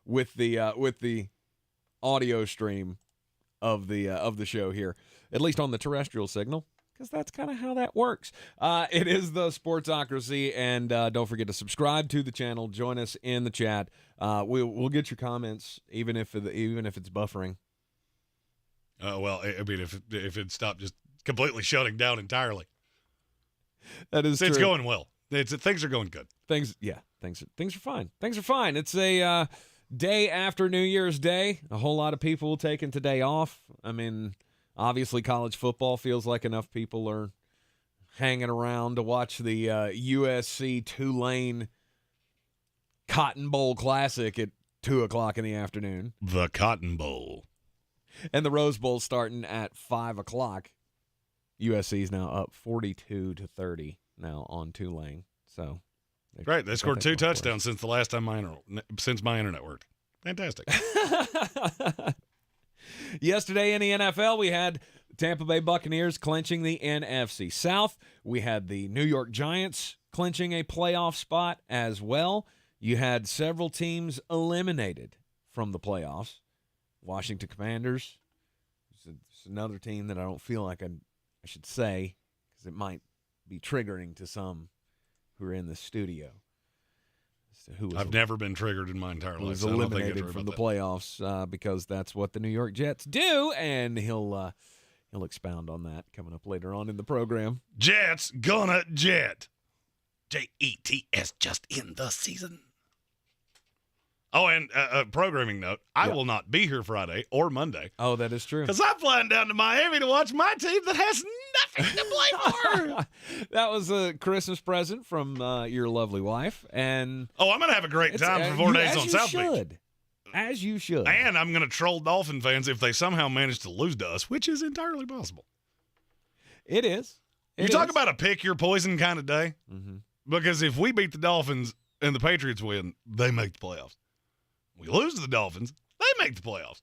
with the audio stream of the show here, at least on the terrestrial signal, because that's kind of how that works. It is the Sportsocracy, and don't forget to subscribe to the channel. Join us in the chat. We'll get your comments, even if it's buffering. Well, I mean, if it stopped just completely shutting down entirely, that is true. It's going well. Things are going good. Things are fine. Things are fine. It's a day after New Year's Day. A whole lot of people taking today off. I mean, obviously college football feels like enough people are hanging around to watch the USC Tulane Cotton Bowl Classic at 2:00 in the afternoon. The Cotton Bowl. And the Rose Bowl starting at 5:00. USC is now up 42-30 now on Tulane. So, right, they scored 2 touchdowns since the last time my internet worked. Fantastic. Yesterday in the NFL, we had Tampa Bay Buccaneers clinching the NFC South. We had the New York Giants clinching a playoff spot as well. You had several teams eliminated from the playoffs. Washington Commanders. It's another team that I don't feel like I should say, because it might be triggering to some who are in the studio. I've never been triggered in my entire life. Was eliminated from the playoffs because that's what the New York Jets do, and he'll expound on that coming up later on in the program. Jets gonna jet. Jets just in the season. Oh, and a programming note, I will not be here Friday or Monday. Oh, that is true. Because I'm flying down to Miami to watch my team that has nothing to play for. That was a Christmas present from your lovely wife. And I'm going to have a great time for 4 days on South Beach. As you should. And I'm going to troll Dolphin fans if they somehow manage to lose to us, which is entirely possible. It is. You talk about a pick your poison kind of day. Mm-hmm. Because if we beat the Dolphins and the Patriots win, they make the playoffs. We lose to the Dolphins, they make the playoffs.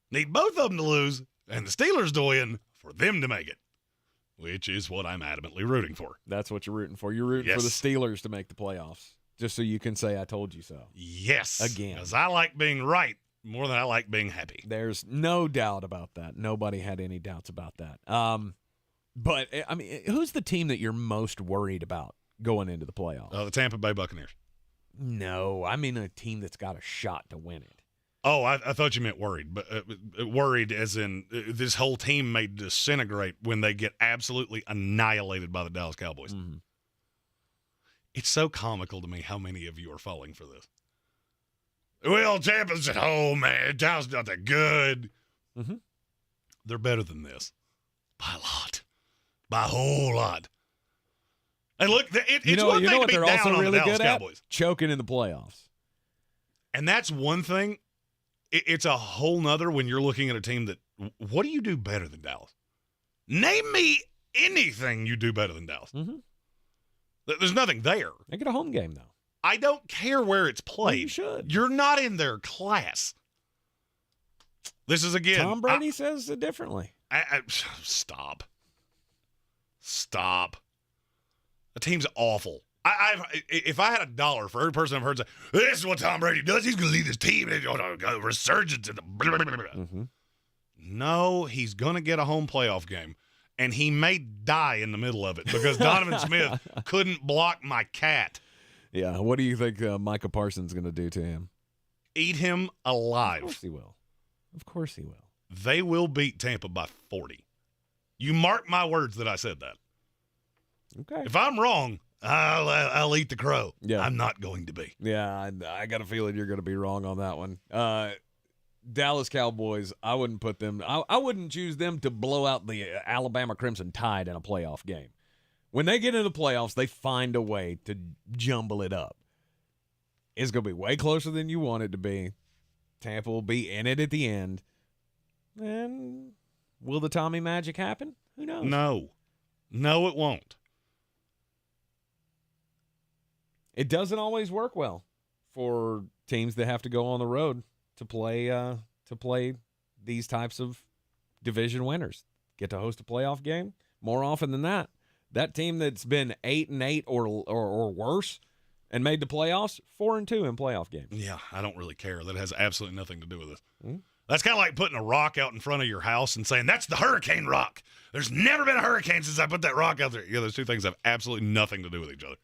Need both of them to lose and the Steelers to win for them to make it, which is what I'm adamantly rooting for. That's what you're rooting for. You're rooting for the Steelers to make the playoffs, just so you can say I told you so. Yes. Again. Because I like being right more than I like being happy. There's no doubt about that. Nobody had any doubts about that. But, I mean, who's the team that you're most worried about going into the playoffs? The Tampa Bay Buccaneers. No, I mean a team that's got a shot to win it. Oh, I thought you meant worried, but worried as in this whole team may disintegrate when they get absolutely annihilated by the Dallas Cowboys. Mm-hmm. It's so comical to me how many of you are falling for this. Well, Tampa's at home, man. Dallas not that good. Mm-hmm. They're better than this by a lot, by a whole lot. And look, it's one thing to be down on the Dallas Cowboys. Choking in the playoffs. And that's one thing. It's a whole nother when you're looking at a team that, what do you do better than Dallas? Name me anything you do better than Dallas. Mm-hmm. There's nothing there. They get a home game, though. I don't care where it's played. Well, you should. You're not in their class. This is, again. Tom Brady says it differently. Stop. The team's awful. If I had $1 for every person I've heard say, this is what Tom Brady does, he's going to lead his team and a resurgence in the Mm-hmm. No, he's going to get a home playoff game, and he may die in the middle of it because Donovan Smith couldn't block my cat. Yeah, what do you think Micah Parsons is going to do to him? Eat him alive. Of course he will. Of course he will. They will beat Tampa by 40. You mark my words that I said that. Okay. If I'm wrong, I'll eat the crow. Yeah. I'm not going to be. Yeah, I got a feeling you're going to be wrong on that one. Dallas Cowboys, I wouldn't put them. I wouldn't choose them to blow out the Alabama Crimson Tide in a playoff game. When they get into the playoffs, they find a way to jumble it up. It's going to be way closer than you want it to be. Tampa will be in it at the end. And will the Tommy magic happen? Who knows? No, it won't. It doesn't always work well for teams that have to go on the road to play these types of division winners. Get to host a playoff game more often than that. That team that's been 8-8 or worse and made the playoffs 4-2 in playoff games. Yeah, I don't really care. That has absolutely nothing to do with this. Mm-hmm. That's kind of like putting a rock out in front of your house and saying, that's the hurricane rock. There's never been a hurricane since I put that rock out there. Yeah, those two things have absolutely nothing to do with each other.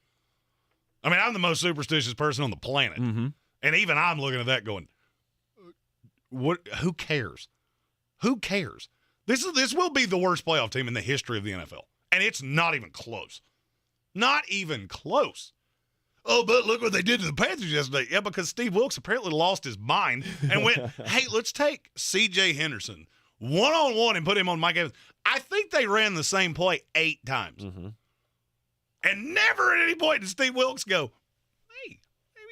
I mean, I'm the most superstitious person on the planet. Mm-hmm. And even I'm looking at that going, "What? Who cares? Who cares? This will be the worst playoff team in the history of the NFL. And it's not even close. Not even close. Oh, but look what they did to the Panthers yesterday. Yeah, because Steve Wilkes apparently lost his mind and went, hey, let's take C.J. Henderson one-on-one and put him on Mike Evans. I think they ran the same play 8 times. Mm-hmm. And never at any point did Steve Wilkes go, hey, maybe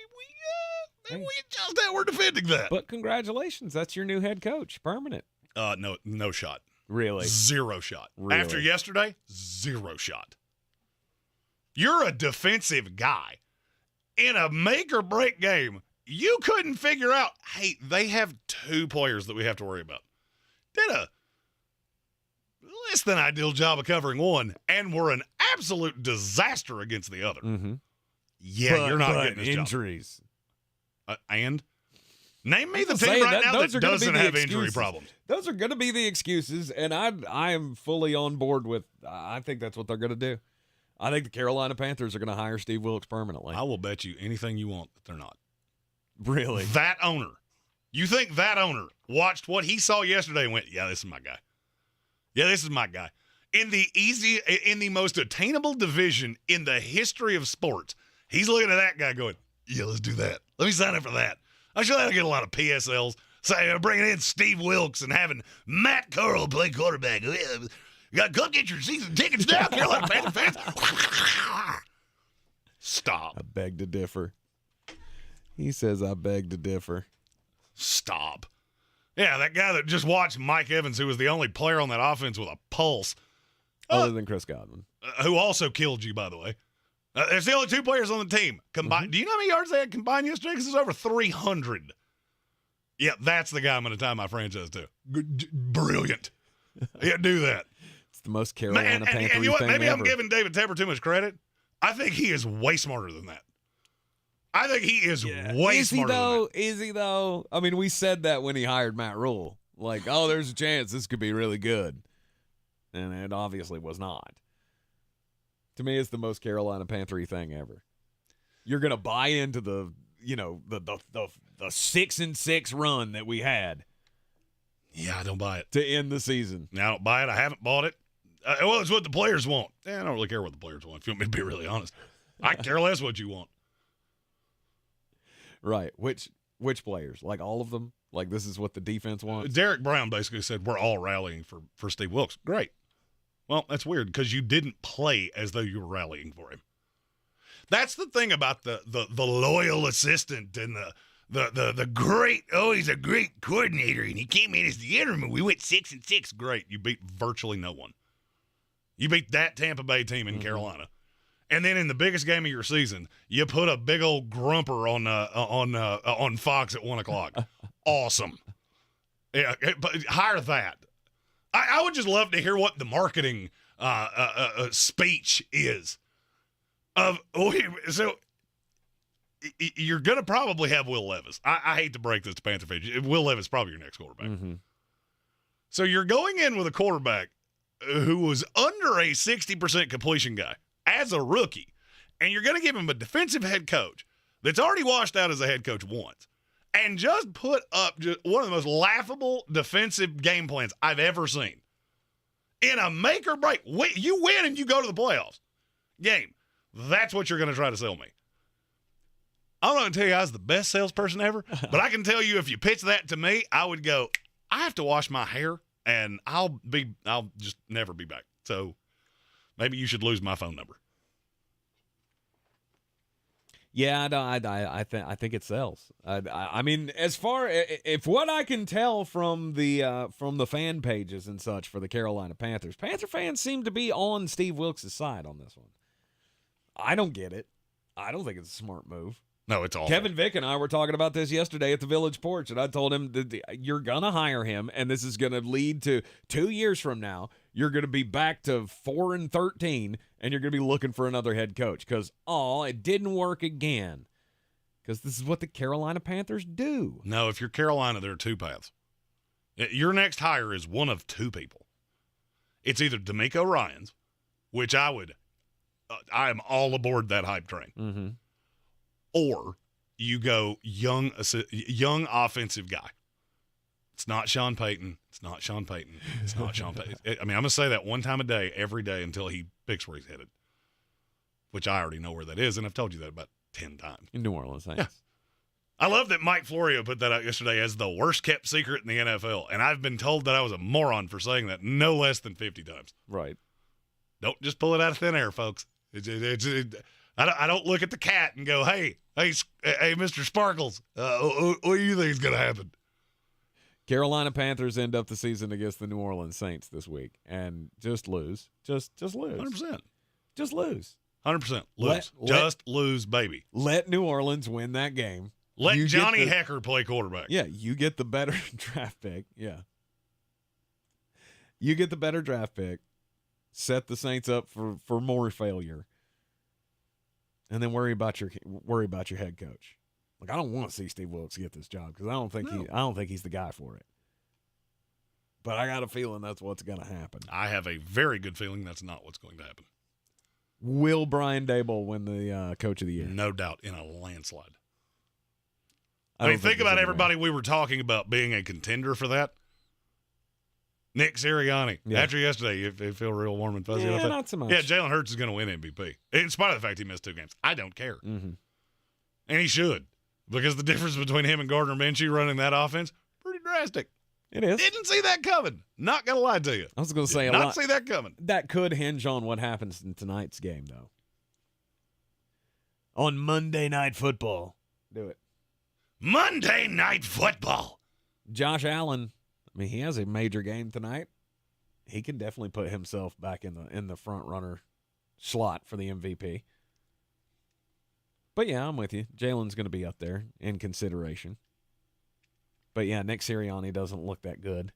we adjust that. We're defending that. But congratulations. That's your new head coach. Permanent. No shot. Really? 0 shot. Really? After yesterday, 0 shot. You're a defensive guy. In a make-or-break game, you couldn't figure out, hey, they have 2 players that we have to worry about. Did a less than ideal job of covering one, and were an absolute disaster against the other. Mm-hmm. Yeah, you're not getting this injuries. And? Name me the team right now that doesn't have injury problems. Those are going to be the excuses, and I am fully on board with I think that's what they're going to do. I think the Carolina Panthers are going to hire Steve Wilkes permanently. I will bet you anything you want that they're not. Really? That owner. You think that owner watched what he saw yesterday and went, yeah, this is my guy. Yeah, this is my guy. In the most attainable division in the history of sports, he's looking at that guy going, yeah, let's do that. Let me sign up for that. I'm sure that'll get a lot of PSLs. Say, bringing in Steve Wilkes and having Matt Carroll play quarterback. You got to come get your season tickets now, Carolina Panther fans. Stop. I beg to differ. He says I beg to differ. Stop. Yeah, that guy that just watched Mike Evans, who was the only player on that offense with a pulse. Other than Chris Godwin. Who also killed you, by the way. There's the only 2 players on the team combined. Mm-hmm. Do you know how many yards they had combined yesterday? Because it's over 300. Yeah, that's the guy I'm going to tie my franchise to. Brilliant. Yeah, do that. It's the most Carolina Panther thing you know what? Maybe ever. I'm giving David Tepper too much credit. I think he is way smarter than that. I think he is way smarter than that. Is he, though? I mean, we said that when he hired Matt Rule. Like, oh, there's a chance this could be really good. And it obviously was not. To me, it's the most Carolina Panther thing ever. You're going to buy into the 6-6 run that we had. Yeah, I don't buy it. To end the season. I don't buy it. I haven't bought it. Well, it's what the players want. I don't really care what the players want, if you want me to be really honest. I care less what you want. Right. Which players? Like all of them? Like this is what the defense wants? Derek Brown basically said, we're all rallying for Steve Wilkes. Great. Well, that's weird because you didn't play as though you were rallying for him. That's the thing about the loyal assistant and the great, he's a great coordinator and he came in as the interim and we went 6-6. Great. You beat virtually no one. You beat that Tampa Bay team in Carolina. And then in the biggest game of your season, you put a big old grumper on Fox at 1:00. Awesome. Yeah, but hire that. I would just love to hear what the marketing speech is. So you're going to probably have Will Levis. I hate to break this to Panther fans. Will Levis is probably your next quarterback. Mm-hmm. So you're going in with a quarterback who was under a 60% completion guy as a rookie, and you're going to give him a defensive head coach that's already washed out as a head coach once, and just put up just one of the most laughable defensive game plans I've ever seen. In a make or break, you win and you go to the playoffs game. That's what you're going to try to sell me. I'm not going to tell you I was the best salesperson ever, but I can tell you if you pitch that to me, I would go, I have to wash my hair, and I'll just never be back. So maybe you should lose my phone number. Yeah, I think it sells. I mean, as far if what I can tell from the fan pages and such for the Carolina Panthers, Panther fans seem to be on Steve Wilkes' side on this one. I don't get it. I don't think it's a smart move. No, it's awful. Kevin Vick and I were talking about this yesterday at the Village Porch, and I told him that you're going to hire him, and this is going to lead to 2 years from now, you're going to be back to 4-13, and you're going to be looking for another head coach because, it didn't work again. Because this is what the Carolina Panthers do. No, if you're Carolina, there are two paths. Your next hire is one of two people. It's either D'Amico Ryans, which I am all aboard that hype train. Mm-hmm. Or you go young offensive guy. It's not Sean Payton. It's not Sean Payton. It's not Sean Payton. I mean, I'm going to say that one time a day, every day until he picks where he's headed, which I already know where that is, and I've told you that about 10 times. In New Orleans, thanks. Yeah. I love that Mike Florio put that out yesterday as the worst-kept secret in the NFL, and I've been told that I was a moron for saying that no less than 50 times. Right. Don't just pull it out of thin air, folks. I don't look at the cat and go, hey, Mr. Sparkles, what do you think is going to happen? Carolina Panthers end up the season against the New Orleans Saints this week and just lose. Just lose. 100%. Just lose. 100%. Lose. Just lose, baby. Let New Orleans win that game. Let Johnny Hecker play quarterback. Yeah, you get the better draft pick. Yeah. You get the better draft pick. Set the Saints up for more failure. And then worry about your head coach. Like, I don't want to see Steve Wilkes get this job because I don't think he's the guy for it. But I got a feeling that's what's going to happen. I have a very good feeling that's not what's going to happen. Will Brian Daboll win the Coach of the Year? No doubt, in a landslide. I mean, think about everybody we were talking about being a contender for that. Nick Sirianni. Yeah. After yesterday, you feel real warm and fuzzy about that? Not so much. Yeah, Jalen Hurts is going to win MVP. In spite of the fact he missed 2 games. I don't care. Mm-hmm. And he should. Because the difference between him and Gardner Minshew running that offense, pretty drastic. It is. Didn't see that coming. Not going to lie to you. I was going to say not see that coming. That could hinge on what happens in tonight's game, though. On Monday Night Football. Do it. Monday Night Football. Josh Allen, I mean, he has a major game tonight. He can definitely put himself back in the front runner slot for the MVP. But yeah, I'm with you. Jalen's going to be up there in consideration. But yeah, Nick Sirianni doesn't look that good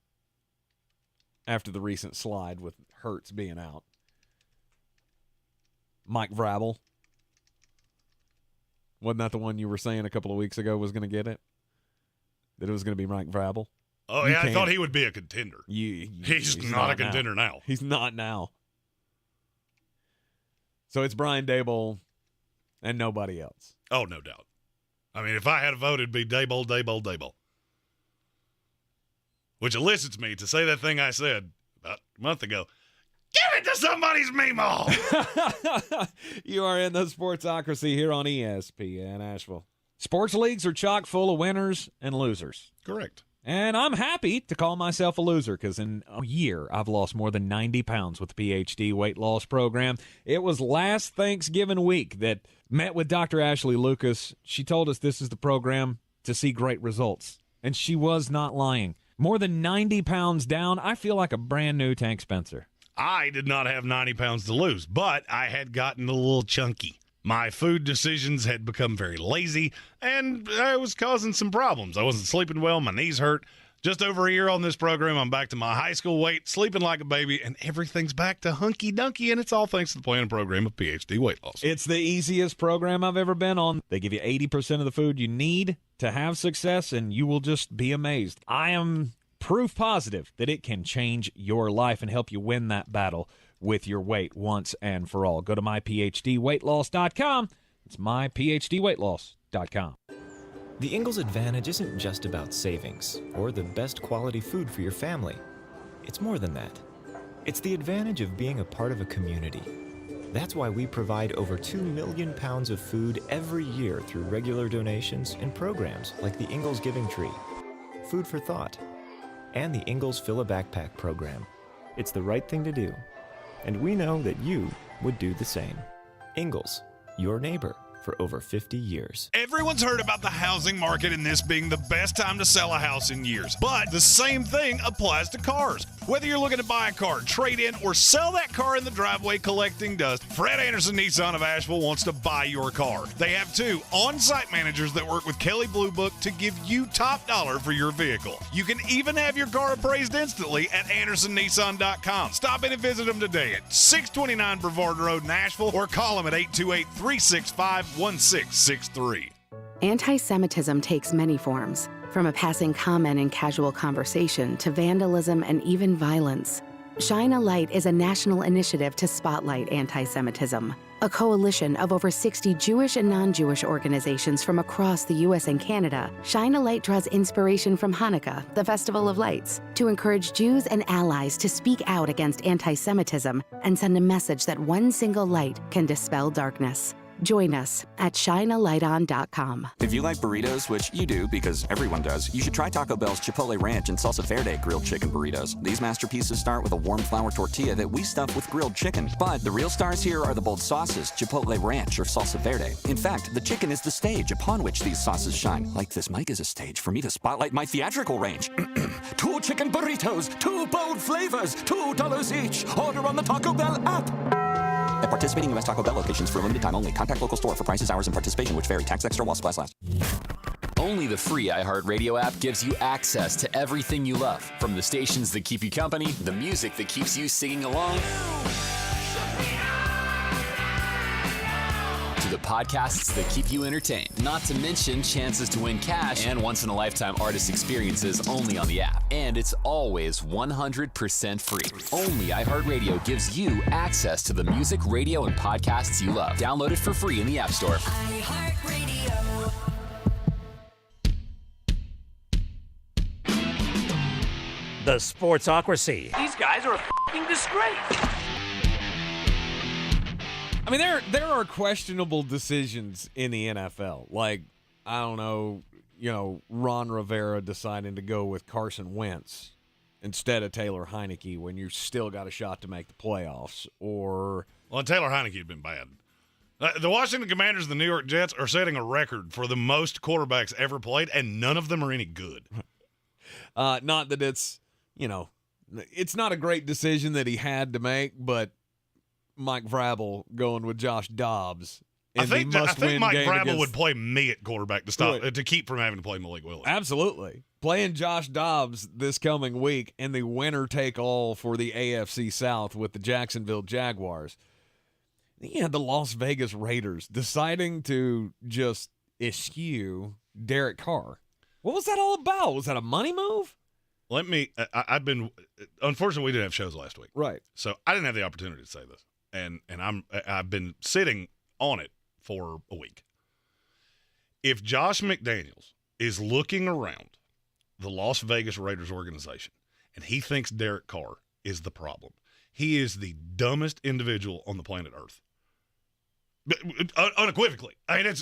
after the recent slide with Hurts being out. Mike Vrabel. Wasn't that the one you were saying a couple of weeks ago was going to get it? That it was going to be Mike Vrabel? Oh, yeah, I thought he would be a contender. He's not a contender now. He's not now. So it's Brian Daboll and nobody else. Oh, no doubt. I mean, if I had a vote, it'd be Daboll. Which elicits me to say that thing I said about a month ago. Give it to somebody's Meemaw! You are in the Sportsocracy here on ESPN Asheville. Sports leagues are chock full of winners and losers. Correct. And I'm happy to call myself a loser because in a year I've lost more than 90 pounds with the PhD weight loss program. It was last Thanksgiving week that met with Dr. Ashley Lucas. She told us this is the program to see great results. And she was not lying. More than 90 pounds down, I feel like a brand new Tank Spencer. I did not have 90 pounds to lose, but I had gotten a little chunky. My food decisions had become very lazy, and I was causing some problems. I wasn't sleeping well. My knees hurt. Just over a year on this program, I'm back to my high school weight, sleeping like a baby, and everything's back to hunky-dunky, and it's all thanks to the plan and program of PhD Weight Loss. It's the easiest program I've ever been on. They give you 80% of the food you need to have success, and you will just be amazed. I am proof positive that it can change your life and help you win that battle with your weight once and for all. Go to myphdweightloss.com. It's myphdweightloss.com. The Ingles Advantage isn't just about savings or the best quality food for your family. It's more than that. It's the advantage of being a part of a community. That's why we provide over 2 million pounds of food every year through regular donations and programs like the Ingles Giving Tree, Food for Thought, and the Ingles Fill a Backpack program. It's the right thing to do, and we know that you would do the same. Ingles, your neighbor for over 50 years. Everyone's heard about the housing market and this being the best time to sell a house in years. But the same thing applies to cars. Whether you're looking to buy a car, trade in, or sell that car in the driveway collecting dust, Fred Anderson Nissan of Asheville wants to buy your car. They have 2 on-site managers that work with Kelley Blue Book to give you top dollar for your vehicle. You can even have your car appraised instantly at AndersonNissan.com. Stop in and visit them today at 629 Brevard Road in Asheville or call them at 828-365-1663. Anti-Semitism takes many forms, from a passing comment in casual conversation to vandalism and even violence. Shine a Light is a national initiative to spotlight anti-Semitism. A coalition of over 60 Jewish and non-Jewish organizations from across the U.S. and Canada, Shine a Light draws inspiration from Hanukkah, the Festival of Lights, to encourage Jews and allies to speak out against anti-Semitism and send a message that one single light can dispel darkness. Join us at shinealighton.com. If you like burritos, which you do because everyone does, you should try Taco Bell's Chipotle Ranch and Salsa Verde grilled chicken burritos. These masterpieces start with a warm flour tortilla that we stuff with grilled chicken. But the real stars here are the bold sauces, Chipotle Ranch or Salsa Verde. In fact, the chicken is the stage upon which these sauces shine. Like this mic is a stage for me to spotlight my theatrical range. 2 chicken burritos, 2 bold flavors, $2 each. Order on the Taco Bell app. At participating U.S. Taco Bell locations for a limited time only. Contact local store for prices, hours, and participation, which vary. Tax extra while supplies last. Only the free iHeartRadio app gives you access to everything you love. From the stations that keep you company, the music that keeps you singing along, to the podcasts that keep you entertained. Not to mention chances to win cash and once-in-a-lifetime artist experiences only on the app. And it's always 100% free. Only iHeartRadio gives you access to the music, radio, and podcasts you love. Download it for free in the App Store. iHeartRadio. The Sportsocracy. These guys are a f***ing disgrace. I mean, there are questionable decisions in the NFL. Like, I don't know, Ron Rivera deciding to go with Carson Wentz instead of Taylor Heineke when you still got a shot to make the playoffs. Or Well, Taylor Heineke had been bad. The Washington Commanders and the New York Jets are setting a record for the most quarterbacks ever played, and none of them are any good. not that it's, it's not a great decision that he had to make, but Mike Vrabel going with Josh Dobbs. I think Mike Vrabel would play me at quarterback to stop Right. to keep from having to play Malik Willis. Absolutely. Playing Josh Dobbs this coming week in the winner-take-all for the AFC South with the Jacksonville Jaguars. You had the Las Vegas Raiders deciding to just eschew Derek Carr. What was that all about? Was that a money move? Unfortunately, we didn't have shows last week. Right. So I didn't have the opportunity to say this. And I've been sitting on it for a week. If Josh McDaniels is looking around the Las Vegas Raiders organization and he thinks Derek Carr is the problem, he is the dumbest individual on the planet Earth. Unequivocally. I mean,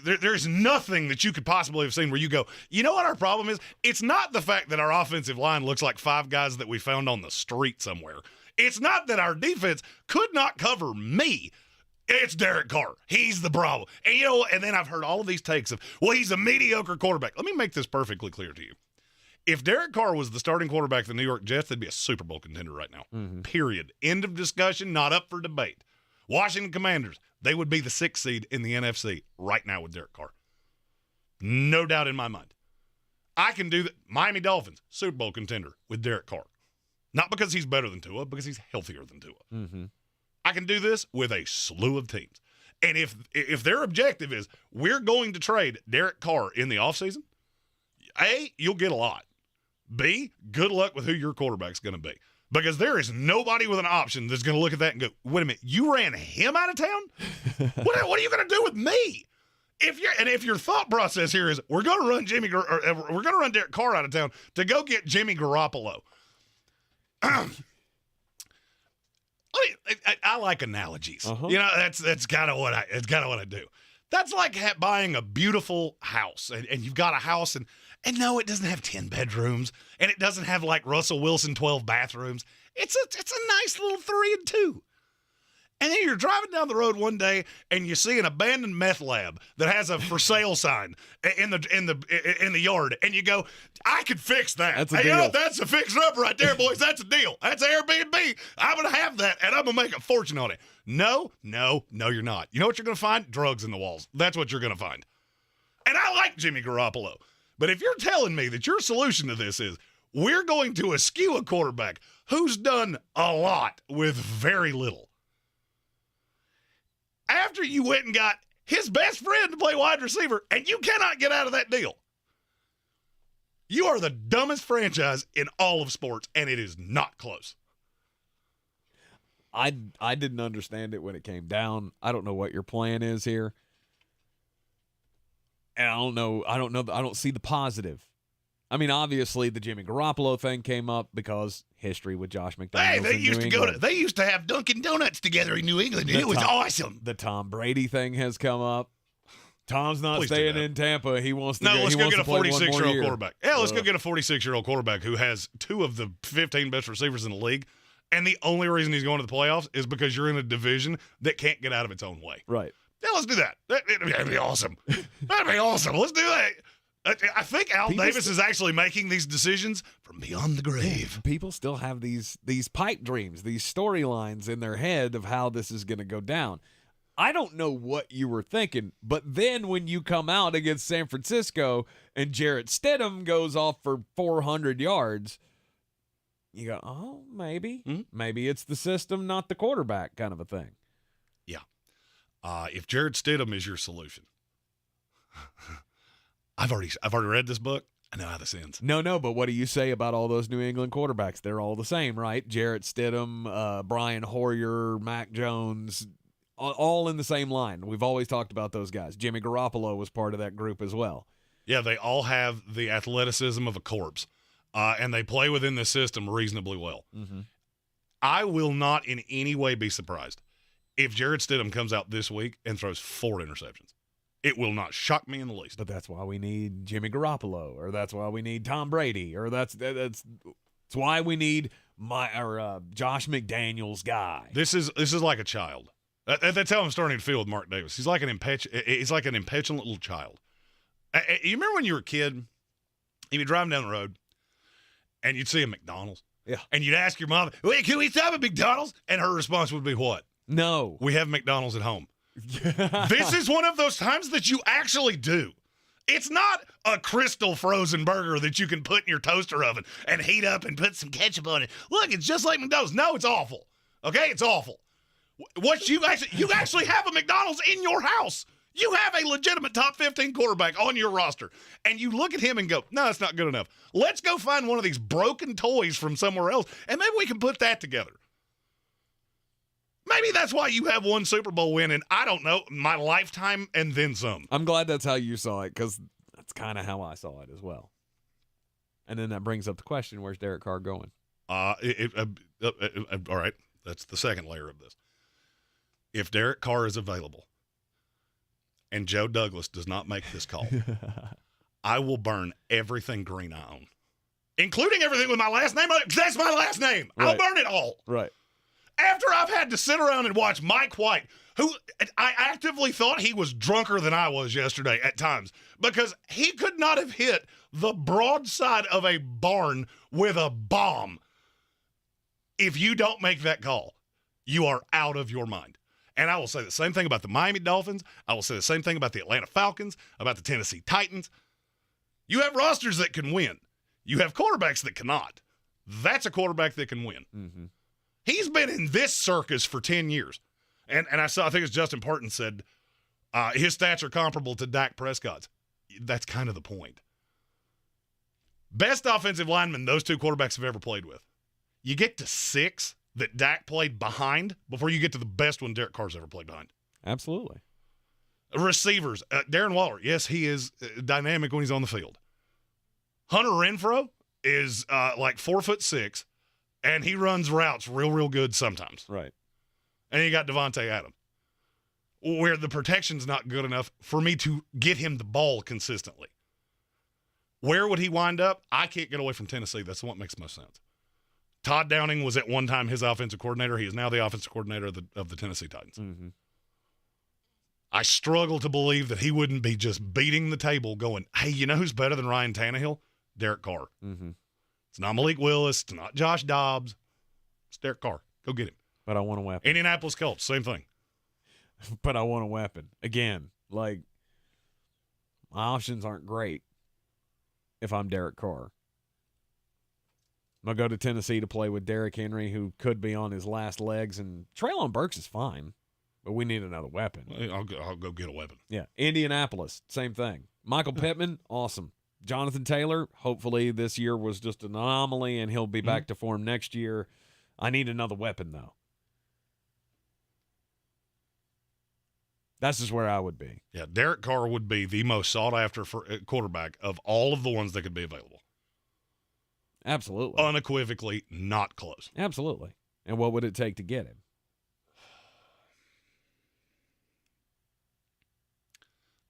there's nothing that you could possibly have seen where you go, you know what our problem is? It's not the fact that our offensive line looks like 5 guys that we found on the street somewhere. It's not that our defense could not cover me. It's Derek Carr. He's the problem. And and then I've heard all of these takes of, well, he's a mediocre quarterback. Let me make this perfectly clear to you. If Derek Carr was the starting quarterback of the New York Jets, they'd be a Super Bowl contender right now. Mm-hmm. Period. End of discussion, not up for debate. Washington Commanders, they would be the 6th seed in the NFC right now with Derek Carr. No doubt in my mind. I can do that. Miami Dolphins, Super Bowl contender with Derek Carr. Not because he's better than Tua, because he's healthier than Tua. Mm-hmm. I can do this with a slew of teams. And if their objective is we're going to trade Derek Carr in the offseason, A, you'll get a lot. B, good luck with who your quarterback's going to be. Because there is nobody with an option that's going to look at that and go, wait a minute, you ran him out of town? What are you going to do with me? If your thought process here is we're going to run Derek Carr out of town to go get Jimmy Garoppolo. I like analogies. Uh-huh. That's kind of what I do. That's like buying a beautiful house, and you've got a house, and no, it doesn't have 10 bedrooms, and it doesn't have like Russell Wilson 12 bathrooms. It's a nice little 3 and 2. And then you're driving down the road one day and you see an abandoned meth lab that has a for sale sign in the yard, and you go, I could fix that. That's a hey, deal. you know, that's a fixer up right there, boys. That's a deal. That's Airbnb. I'm gonna have that, and I'm gonna make a fortune on it. No, you're not. You know what you're gonna find? Drugs in the walls. That's what you're gonna find. And I like Jimmy Garoppolo, but if you're telling me that your solution to this is we're going to eschew a quarterback who's done a lot with very little, after you went and got his best friend to play wide receiver, and you cannot get out of that deal, you are the dumbest franchise in all of sports, and it is not close. I didn't understand it when it came down. I don't know what your plan is here. And I don't know. I don't see the positive. I mean, obviously, the Jimmy Garoppolo thing came up because history with Josh McDaniels. Hey, they used to have Dunkin' Donuts together in New England, and it was awesome. The Tom Brady thing has come up. Tom's not staying in Tampa. He wants to let's go get a 46-year-old quarterback. Yeah, let's go get a 46-year-old quarterback who has 2 of the 15 best receivers in the league, and the only reason he's going to the playoffs is because you're in a division that can't get out of its own way. Right. Yeah, let's do that. That'd be awesome. That'd be awesome. Let's do that. I think Al Davis is actually making these decisions from beyond the grave. People still have these pipe dreams, these storylines in their head of how this is going to go down. I don't know what you were thinking, but then when you come out against San Francisco and Jarrett Stidham goes off for 400 yards, you go, oh, maybe. Mm-hmm. Maybe it's the system, not the quarterback kind of a thing. Yeah. If Jarrett Stidham is your solution, I've already read this book. I know how this ends. No, but what do you say about all those New England quarterbacks? They're all the same, right? Jarrett Stidham, Brian Hoyer, Mac Jones, all in the same line. We've always talked about those guys. Jimmy Garoppolo was part of that group as well. Yeah, they all have the athleticism of a corpse, and they play within the system reasonably well. Mm-hmm. I will not in any way be surprised if Jarrett Stidham comes out this week and throws 4 interceptions. It will not shock me in the least. But that's why we need Jimmy Garoppolo, or that's why we need Tom Brady, or that's why we need Josh McDaniels guy. This is like a child. That's how I'm starting to feel with Mark Davis. He's like an impetulant little child. You remember when you were a kid and you'd be driving down the road and you'd see a McDonald's? Yeah. And you'd ask your mom, "Wait, can we stop at McDonald's?" And her response would be what? No. We have McDonald's at home. This is one of those times that you actually do. It's not a crystal frozen burger that you can put in your toaster oven and heat up and put some ketchup on it. Look, it's just like McDonald's. No, it's awful. Okay, it's awful. What you actually have a McDonald's in your house. You have a legitimate top 15 quarterback on your roster, and you look at him and go, no, that's not good enough. Let's go find one of these broken toys from somewhere else, and maybe we can put that together. Maybe that's why you have one Super Bowl win in, I don't know, my lifetime and then some. I'm glad that's how you saw it, because that's kind of how I saw it as well. And then that brings up the question, where's Derek Carr going? All right, that's the second layer of this. If Derek Carr is available and Joe Douglas does not make this call, I will burn everything Greene I own, including everything with my last name on it, because that's my last name. Right. I'll burn it all. Right. After I've had to sit around and watch Mike White, who I actively thought he was drunker than I was yesterday at times, because he could not have hit the broadside of a barn with a bomb. If you don't make that call, you are out of your mind. And I will say the same thing about the Miami Dolphins. I will say the same thing about the Atlanta Falcons, about the Tennessee Titans. You have rosters that can win. You have quarterbacks that cannot. That's a quarterback that can win. Mm-hmm. He's been in this circus for 10 years. And I think it's Justin Parton said his stats are comparable to Dak Prescott's. That's kind of the point. Best offensive lineman those two quarterbacks have ever played with. You get to 6 that Dak played behind before you get to the best one Derek Carr's ever played behind. Absolutely. Receivers, Darren Waller, yes, he is dynamic when he's on the field. Hunter Renfrow is like 4'6", and he runs routes real good sometimes. Right. And you got Devontae Adams, where the protection's not good enough for me to get him the ball consistently. Where would he wind up? I can't get away from Tennessee. That's the one that makes most sense. Todd Downing was at one time his offensive coordinator. He is now the offensive coordinator of the Tennessee Titans. Mm-hmm. I struggle to believe that he wouldn't be just beating the table going, hey, you know who's better than Ryan Tannehill? Derek Carr. Mm-hmm. It's not Malik Willis. It's not Josh Dobbs. It's Derek Carr. Go get him. But I want a weapon. Indianapolis Colts, same thing. But I want a weapon. Again, like, my options aren't great if I'm Derek Carr. I'm going to go to Tennessee to play with Derrick Henry, who could be on his last legs, and Treylon Burks is fine, but we need another weapon. I'll go get a weapon. Yeah. Indianapolis, same thing. Michael Pittman, awesome. Jonathan Taylor, hopefully this year was just an anomaly, and he'll be back to form next year. I need another weapon, though. That's just where I would be. Yeah, Derek Carr would be the most sought-after quarterback of all of the ones that could be available. Absolutely. Unequivocally not close. Absolutely. And what would it take to get him?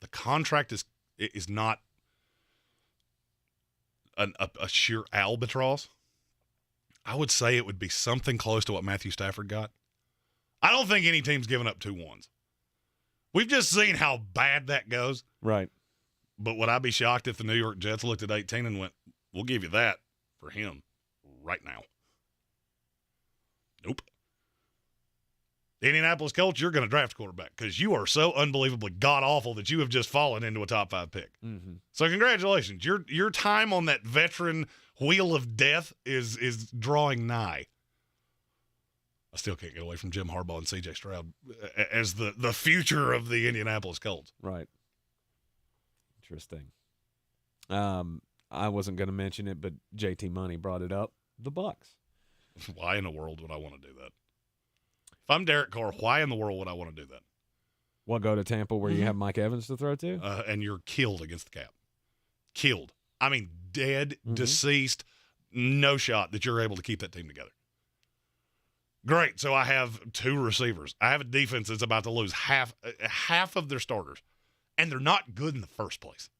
The contract is not a sheer albatross. I would say it would be something close to what Matthew Stafford got. I don't think any team's given up 2 ones. We've just seen how bad that goes. Right. But would I be shocked if the New York Jets looked at 18 and went, we'll give you that for him right now? Nope. The Indianapolis Colts, you're going to draft a quarterback because you are so unbelievably god-awful that you have just fallen into a top 5 pick. Mm-hmm. So congratulations. Your time on that veteran wheel of death is drawing nigh. I still can't get away from Jim Harbaugh and C.J. Stroud as the future of the Indianapolis Colts. Right. Interesting. I wasn't going to mention it, but JT Money brought it up. The Bucs. Why in the world would I want to do that? If I'm Derek Carr, why in the world would I want to do that? Well, go to Tampa where you have Mike Evans to throw to? And you're killed against the cap. Killed. I mean, dead, deceased, no shot that you're able to keep that team together. Great. So I have 2 receivers. I have a defense that's about to lose half of their starters, and they're not good in the first place.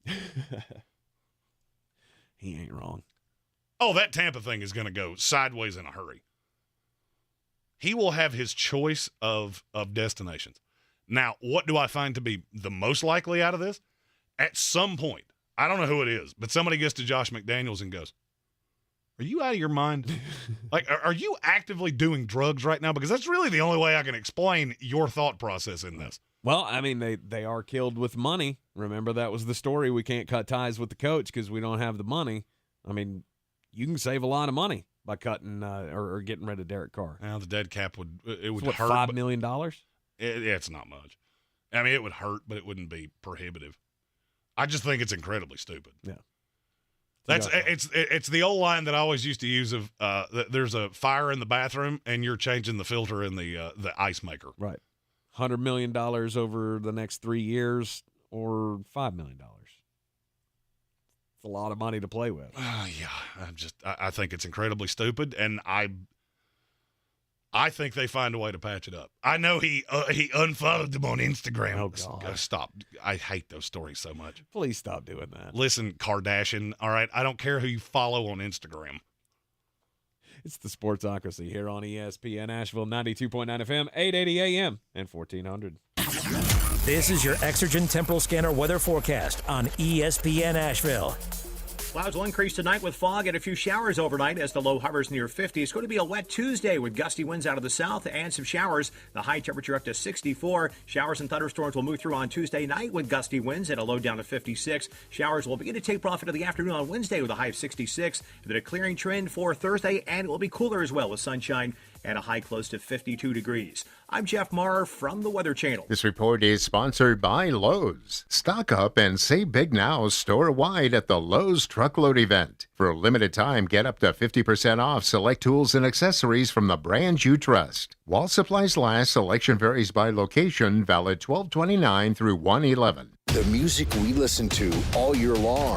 He ain't wrong. Oh, that Tampa thing is going to go sideways in a hurry. He will have his choice of destinations. Now, what do I find to be the most likely out of this? At some point, I don't know who it is, but somebody gets to Josh McDaniels and goes, are you out of your mind? Like, are you actively doing drugs right now? Because that's really the only way I can explain your thought process in this. Well, I mean, they are killed with money. Remember, that was the story. We can't cut ties with the coach because we don't have the money. I mean, you can save a lot of money by cutting or getting rid of Derek Carr. Now, the dead cap would hurt. $5 million? It's not much. I mean, it would hurt, but it wouldn't be prohibitive. I just think it's incredibly stupid. Yeah. It's the old line that I always used to use of there's a fire in the bathroom and you're changing the filter in the ice maker. Right. $100 million over the next 3 years or $5 million. It's a lot of money to play with. Yeah. I think it's incredibly stupid, and I think they find a way to patch it up. I know he unfollowed them on Instagram. Oh, God. Stop. I hate those stories so much. Please stop doing that. Listen, Kardashian, all right? I don't care who you follow on Instagram. It's the Sportsocracy here on ESPN Asheville, 92.9 FM, 880 AM, and 1400. This is your Exergen Temporal Scanner weather forecast on ESPN Asheville. Clouds will increase tonight with fog and a few showers overnight as the low hovers near 50. It's going to be a wet Tuesday with gusty winds out of the south and some showers. The high temperature up to 64. Showers and thunderstorms will move through on Tuesday night with gusty winds and a low down to 56. Showers will begin to taper off into the afternoon on Wednesday with a high of 66. Then a clearing trend for Thursday, and it will be cooler as well with sunshine and a high close to 52 degrees. I'm Jeff Marr from the Weather Channel. This report is sponsored by Lowe's. Stock up and save big now store-wide at the Lowe's Truckload event. For a limited time, get up to 50% off select tools and accessories from the brands you trust. While supplies last, selection varies by location, valid 12/29 through 1/11. The music we listen to all year long.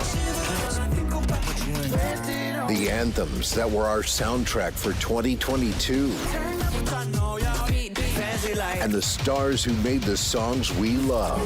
The anthems that were our soundtrack for 2022. And the stars who made the songs we love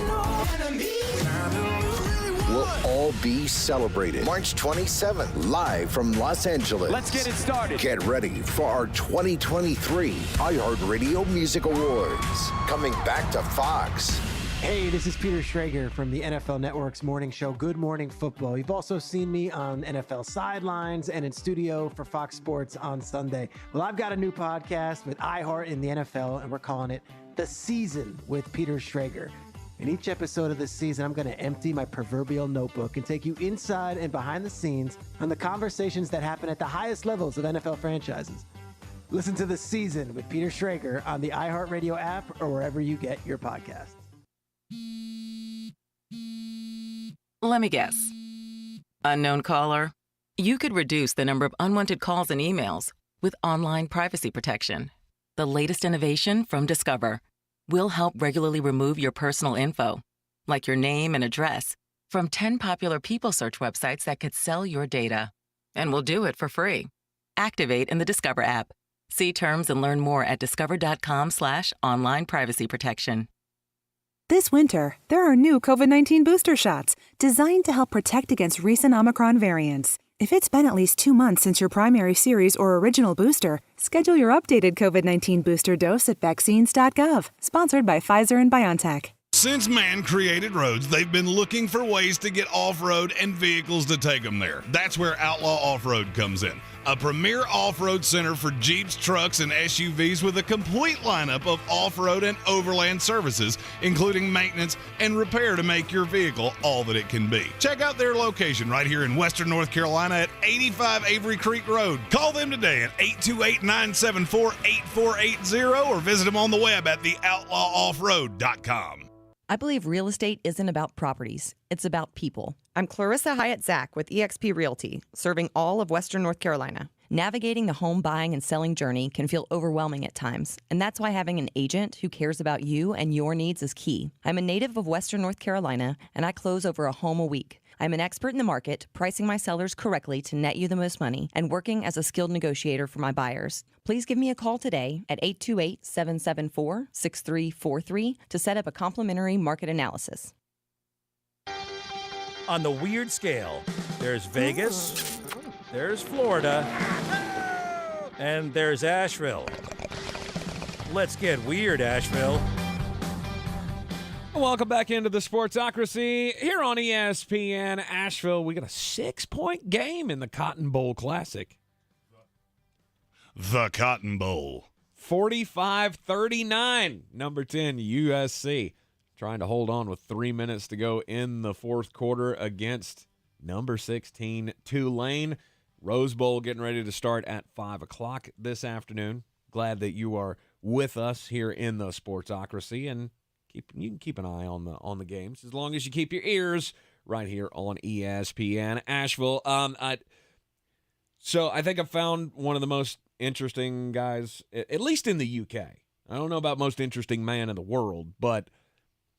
will all be celebrated. March 27th, live from Los Angeles. Let's get it started. Get ready for our 2023 iHeartRadio Music Awards. Coming back to Fox. Hey, this is Peter Schrager from the NFL Network's morning show, Good Morning Football. You've also seen me on NFL Sidelines and in studio for Fox Sports on Sunday. Well, I've got a new podcast with iHeart in the NFL, and we're calling it The Season with Peter Schrager. In each episode of this season, I'm going to empty my proverbial notebook and take you inside and behind the scenes on the conversations that happen at the highest levels of NFL franchises. Listen to The Season with Peter Schrager on the iHeartRadio app or wherever you get your podcasts. Let me guess. Unknown caller? You could reduce the number of unwanted calls and emails with online privacy protection. The latest innovation from Discover will help regularly remove your personal info, like your name and address, from 10 popular people search websites that could sell your data. And we'll do it for free. Activate in the Discover app. See terms and learn more at discover.com/online privacy protection. This winter, there are new COVID-19 booster shots designed to help protect against recent Omicron variants. If it's been at least 2 months since your primary series or original booster, schedule your updated COVID-19 booster dose at vaccines.gov. Sponsored by Pfizer and BioNTech. Since man created roads, they've been looking for ways to get off-road and vehicles to take them there. That's where Outlaw Off-Road comes in. A premier off-road center for Jeeps, trucks, and SUVs with a complete lineup of off-road and overland services, including maintenance and repair to make your vehicle all that it can be. Check out their location right here in Western North Carolina at 85 Avery Creek Road. Call them today at 828-974-8480 or visit them on the web at theoutlawoffroad.com. I believe real estate isn't about properties. It's about people. I'm Clarissa Hyatt-Zach with eXp Realty, serving all of Western North Carolina. Navigating the home buying and selling journey can feel overwhelming at times, and that's why having an agent who cares about you and your needs is key. I'm a native of Western North Carolina, and I close over a home a week. I'm an expert in the market, pricing my sellers correctly to net you the most money, and working as a skilled negotiator for my buyers. Please give me a call today at 828-774-6343 to set up a complimentary market analysis. On the weird scale, there's Vegas, there's Florida, and there's Asheville. Let's get weird, Asheville. Welcome back into the Sportsocracy here on ESPN Asheville. We got a 6-point game in the Cotton Bowl Classic. The Cotton Bowl. 45-39, number 10, USC. Trying to hold on with 3 minutes to go in the fourth quarter against number 16, Tulane. Rose Bowl getting ready to start at 5 o'clock this afternoon. Glad that you are with us here in the Sportsocracy, and you can keep an eye on the games as long as you keep your ears right here on ESPN Asheville. So I think I found one of the most interesting guys, at least in the UK. I don't know about most interesting man in the world, but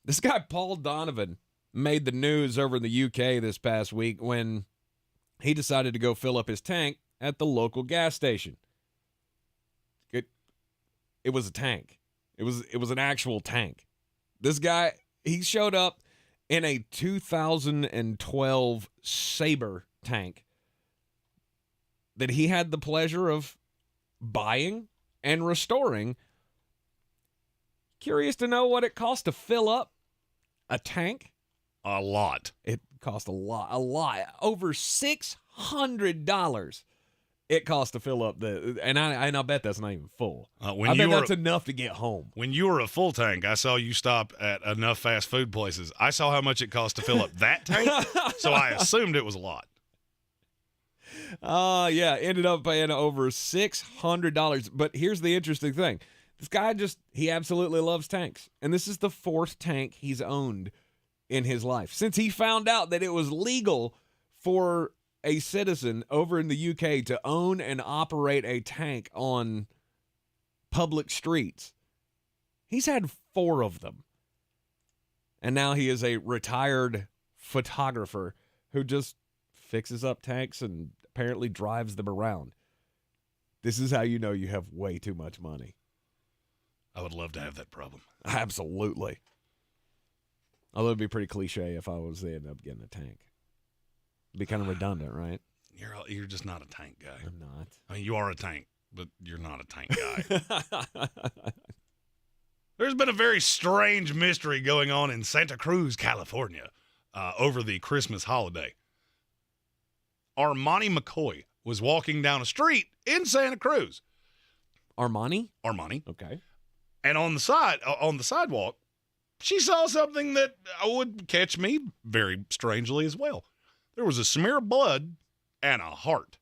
this guy Paul Donovan made the news over in the UK this past week when he decided to go fill up his tank at the local gas station. It was a tank. It was an actual tank. This guy, he showed up in a 2012 Sabre tank that he had the pleasure of buying and restoring. Curious to know what it cost to fill up a tank? A lot. It cost a lot. Over $600 it cost to fill up and I bet that's not even full. I bet that's enough to get home. When you were a full tank, I saw you stop at enough fast food places. I saw how much it cost to fill up that tank, so I assumed it was a lot. Yeah, ended up paying over $600. But here's the interesting thing. This guy he absolutely loves tanks. And this is the fourth tank he's owned in his life. Since he found out that it was legal for a citizen over in the UK to own and operate a tank on public streets, he's had 4 of them. And now he is a retired photographer who just fixes up tanks and apparently drives them around. This is how you know you have way too much money. I would love to have that problem. Absolutely. Although it'd be pretty cliche if I was to end up getting a tank. It'd be kind of redundant, right? You're just not a tank guy. I'm not. I mean, you are a tank, but you're not a tank guy. There's been a very strange mystery going on in Santa Cruz, California, over the Christmas holiday. Armani McCoy was walking down a street in Santa Cruz. Armani? Okay. And on the sidewalk, she saw something that would catch me very strangely as well. There was a smear of blood and a heart.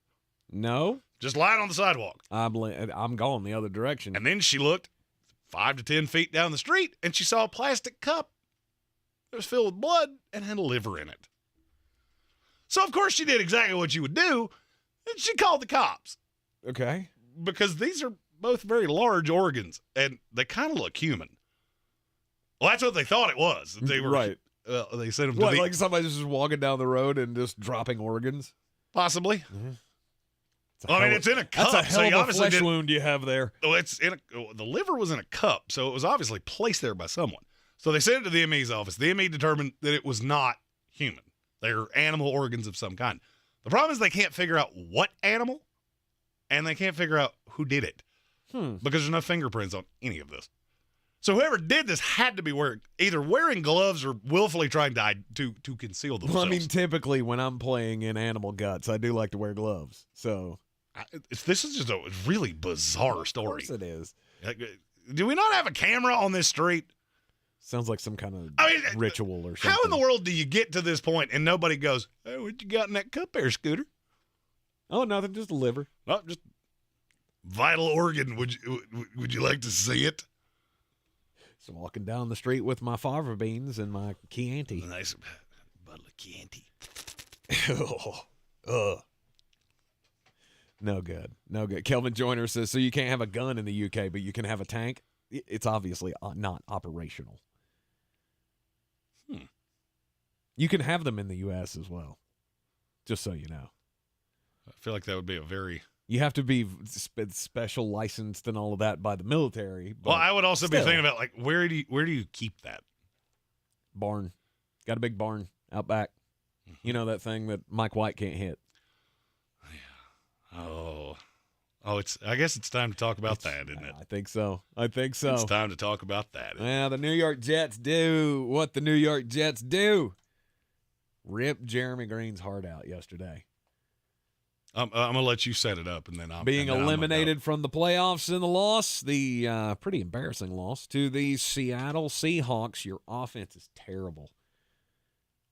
No. Just lying on the sidewalk. I'm going the other direction. And then she looked 5 to 10 feet down the street, and she saw a plastic cup that was filled with blood and had a liver in it. So, of course, she did exactly what you would do, and she called the cops. Okay. Because these are both very large organs, and they kind of look human. Well, that's what they thought it was. They were right. They sent them to like somebody's just walking down the road and just dropping organs? Possibly. Mm-hmm. It's in a cup. That's a hell of a flesh wound you have there. Well, the liver was in a cup, so it was obviously placed there by someone. So they sent it to the ME's office. The ME determined that it was not human. They're animal organs of some kind. The problem is they can't figure out what animal, and they can't figure out who did it. Because there's no fingerprints on any of this. So whoever did this had to be either wearing gloves or willfully trying to conceal themselves. Well, I mean, typically when I'm playing in animal guts, I do like to wear gloves. So this is just a really bizarre story. Of course it is. Do we not have a camera on this street? Sounds like some kind of ritual or something. How in the world do you get to this point and nobody goes, "Hey, what you got in that cup there, Scooter?" Oh, nothing, just a liver. Oh, just vital organ. Would you like to see it? So walking down the street with my fava beans and my Chianti. A nice bottle of Chianti. No good. No good. Kelvin Joyner says, so you can't have a gun in the UK, but you can have a tank? It's obviously not operational. You can have them in the U.S. as well, just so you know. I feel like that would be a very... You have to be special licensed and all of that by the military. Well, I would also be thinking about, like, where do you keep that? Barn. Got a big barn out back. You know that thing that Mike White can't hit. Yeah. I guess it's time to talk about that, isn't it? I think so. It's time to talk about that. Yeah, the New York Jets do what the New York Jets do. Rip Jeremy Green's heart out yesterday. I'm going to let you set it up, and then being eliminated from the playoffs in the loss, the pretty embarrassing loss to the Seattle Seahawks. Your offense is terrible.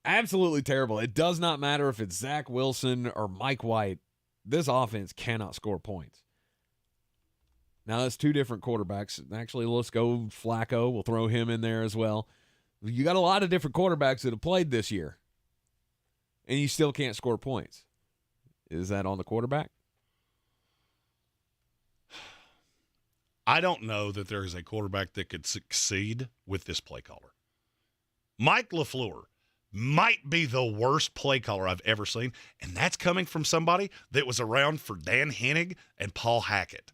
Absolutely terrible. It does not matter if it's Zach Wilson or Mike White. This offense cannot score points. Now, it's two different quarterbacks. Actually, let's go Flacco. We'll throw him in there as well. You got a lot of different quarterbacks that have played this year, and you still can't score points. Is that on the quarterback? I don't know that there is a quarterback that could succeed with this play caller. Mike LaFleur might be the worst play caller I've ever seen, and that's coming from somebody that was around for Dan Hennig and Paul Hackett.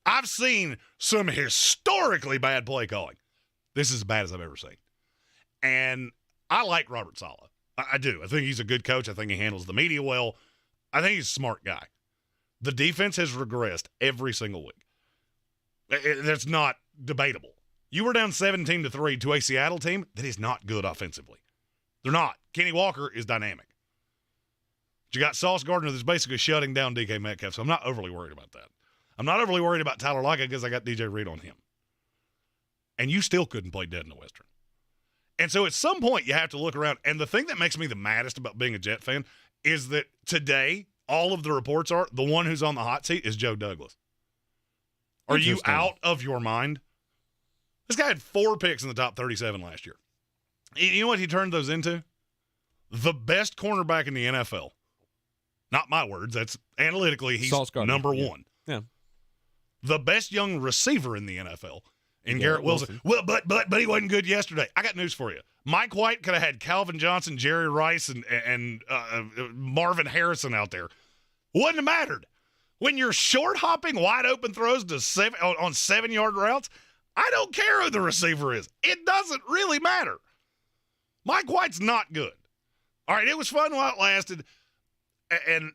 I've seen some historically bad play calling. This is as bad as I've ever seen. And I like Robert Saleh. I do. I think he's a good coach. I think he handles the media well. I think he's a smart guy. The defense has regressed every single week. That's not debatable. You were down 17-3 to a Seattle team that is not good offensively. They're not. Kenny Walker is dynamic. But you got Sauce Gardner that's basically shutting down DK Metcalf, so I'm not overly worried about that. I'm not overly worried about Tyler Lockett because I got DJ Reed on him. And you still couldn't play dead in the Western. And so at some point you have to look around. And the thing that makes me the maddest about being a Jet fan is that today all of the reports are the one who's on the hot seat is Joe Douglas. Are you out of your mind? This guy had 4 picks in the top 37 last year. You know what he turned those into? The best cornerback in the NFL. Not my words. That's analytically, he's number one. Yeah. The best young receiver in the NFL in Garrett Wilson. Well, but he wasn't good yesterday. I got news for you. Mike White could have had Calvin Johnson, Jerry Rice, and Marvin Harrison out there. Wouldn't have mattered. When you're short-hopping, wide-open throws to on 7-yard routes, I don't care who the receiver is. It doesn't really matter. Mike White's not good. All right, it was fun while it lasted. And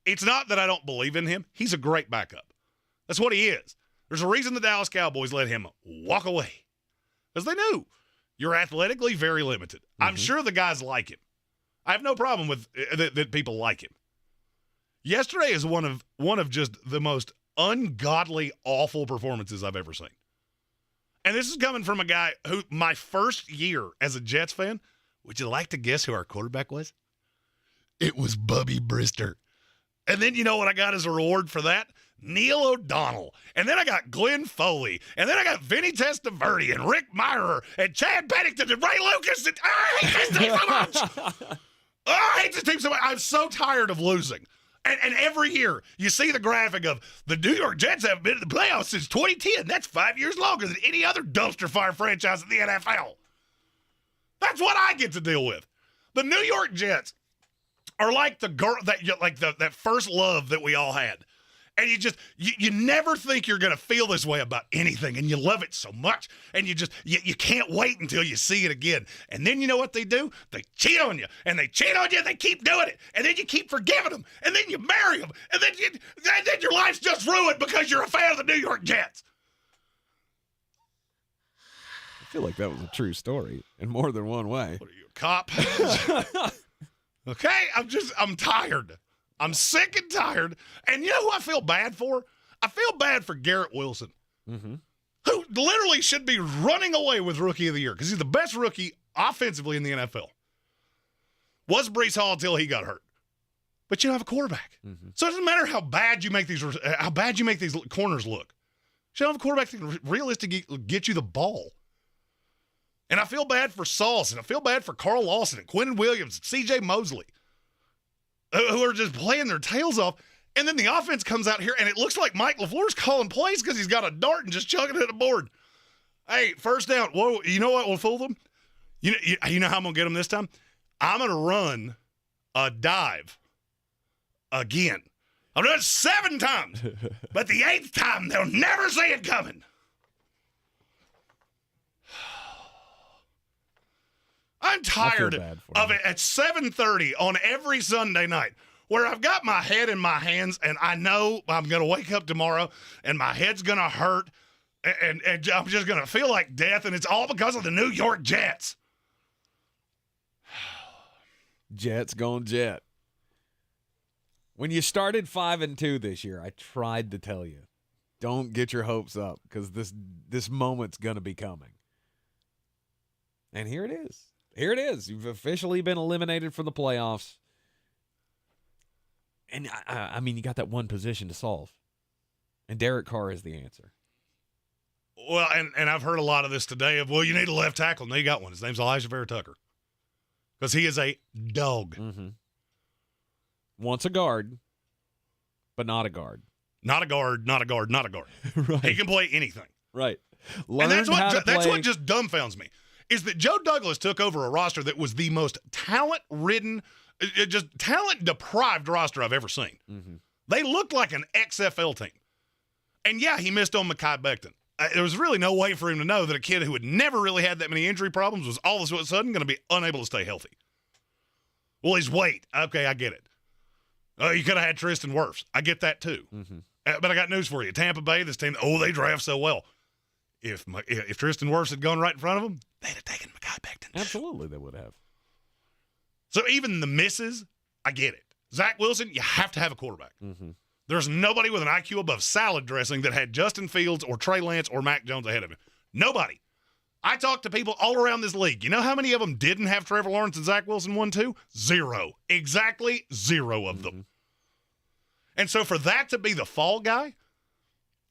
it's not that I don't believe in him. He's a great backup. That's what he is. There's a reason the Dallas Cowboys let him walk away. Because they knew you're athletically very limited. I'm sure the guys like him. I have no problem with that people like him. Yesterday is one of just the most ungodly, awful performances I've ever seen. And this is coming from a guy who, my first year as a Jets fan, would you like to guess who our quarterback was? It was Bubby Brister. And then you know what I got as a reward for that? Neil O'Donnell. And then I got Glenn Foley. And then I got Vinny Testaverde and Rick Meyer and Chad Pennington and Ray Lucas. And I hate this team so much. I hate this team so much. I'm so tired of losing. And every year, you see the graphic of the New York Jets haven't been in the playoffs since 2010. That's 5 years longer than any other dumpster fire franchise in the NFL. That's what I get to deal with. The New York Jets are like the girl that first love that we all had. And you never think you're going to feel this way about anything, and you love it so much, and you can't wait until you see it again. And then you know what they do? They cheat on you, and they cheat on you, and they keep doing it, and then you keep forgiving them, and then you marry them, and then your life's just ruined because you're a fan of the New York Jets. I feel like that was a true story in more than one way. What are you, a cop? Okay, I'm tired. I'm sick and tired. And you know who I feel bad for? I feel bad for Garrett Wilson, who literally should be running away with Rookie of the Year because he's the best rookie offensively in the NFL. Was Breece Hall until he got hurt. But you don't have a quarterback. So it doesn't matter how bad you make these corners look. You don't have a quarterback that can realistically get you the ball. And I feel bad for Sauce, and I feel bad for Carl Lawson and Quentin Williams and C.J. Mosley, who are just playing their tails off. And then the offense comes out here, and it looks like Mike LaFleur's calling plays because he's got a dart and just chucking it at the board. Hey, first down. Whoa, you know what will fool them? You know how I'm going to get them this time? I'm going to run a dive again. I've done it 7 times, but the 8th time, they'll never see it coming. I'm tired of it at 7:30 on every Sunday night where I've got my head in my hands and I know I'm going to wake up tomorrow and my head's going to hurt and I'm just going to feel like death, and it's all because of the New York Jets. Jets going Jet. When you started 5-2 this year, I tried to tell you, don't get your hopes up because this moment's going to be coming. And here it is. Here it is. You've officially been eliminated from the playoffs. And, I mean, you got that one position to solve. And Derek Carr is the answer. Well, and I've heard a lot of this today of, well, you need a left tackle. No, you got one. His name's Elijah Vera Tucker. Because he is a dog. Wants a guard, but not a guard. Not a guard, not a guard, not a guard. Right. He can play anything. Right. And that's what just dumbfounds me. Is that Joe Douglas took over a roster that was the most talent-ridden, just talent-deprived roster I've ever seen. They looked like an XFL team. And, yeah, he missed on Mekhi Becton. There was really no way for him to know that a kid who had never really had that many injury problems was all of a sudden going to be unable to stay healthy. Well, his weight. Okay, I get it. You could have had Tristan Wirfs. I get that, too. But I got news for you. Tampa Bay, this team, they draft so well. If Tristan Wirfs had gone right in front of them, they'd have taken Mekhi Becton. Absolutely, they would have. So even the misses, I get it. Zach Wilson, you have to have a quarterback. There's nobody with an IQ above salad dressing that had Justin Fields or Trey Lance or Mac Jones ahead of him. Nobody. I talked to people all around this league. You know how many of them didn't have Trevor Lawrence and Zach Wilson 1-2? 0. Exactly 0 of them. And so for that to be the fall guy,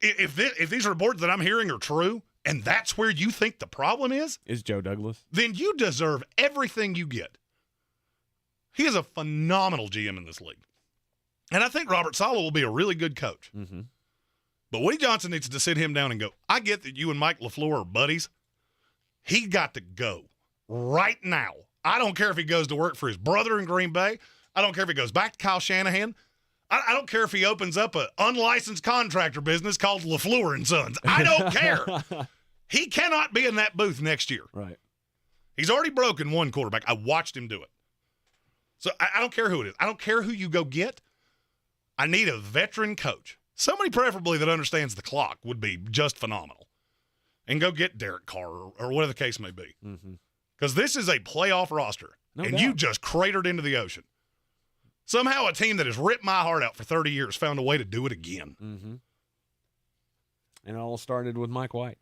if these reports that I'm hearing are true, and that's where you think the problem is Joe Douglas, then you deserve everything you get. He is a phenomenal GM in this league. And I think Robert Saleh will be a really good coach. But Woody Johnson needs to sit him down and go, I get that you and Mike LaFleur are buddies. He got to go right now. I don't care if he goes to work for his brother in Green Bay. I don't care if he goes back to Kyle Shanahan. I don't care if he opens up an unlicensed contractor business called LaFleur & Sons. I don't care. He cannot be in that booth next year. Right. He's already broken one quarterback. I watched him do it. So I don't care who it is. I don't care who you go get. I need a veteran coach. Somebody preferably that understands the clock would be just phenomenal. And go get Derek Carr or whatever the case may be. Because this is a playoff roster. No and doubt. you just cratered into the ocean. Somehow a team that has ripped my heart out for 30 years found a way to do it again. And it all started with Mike White.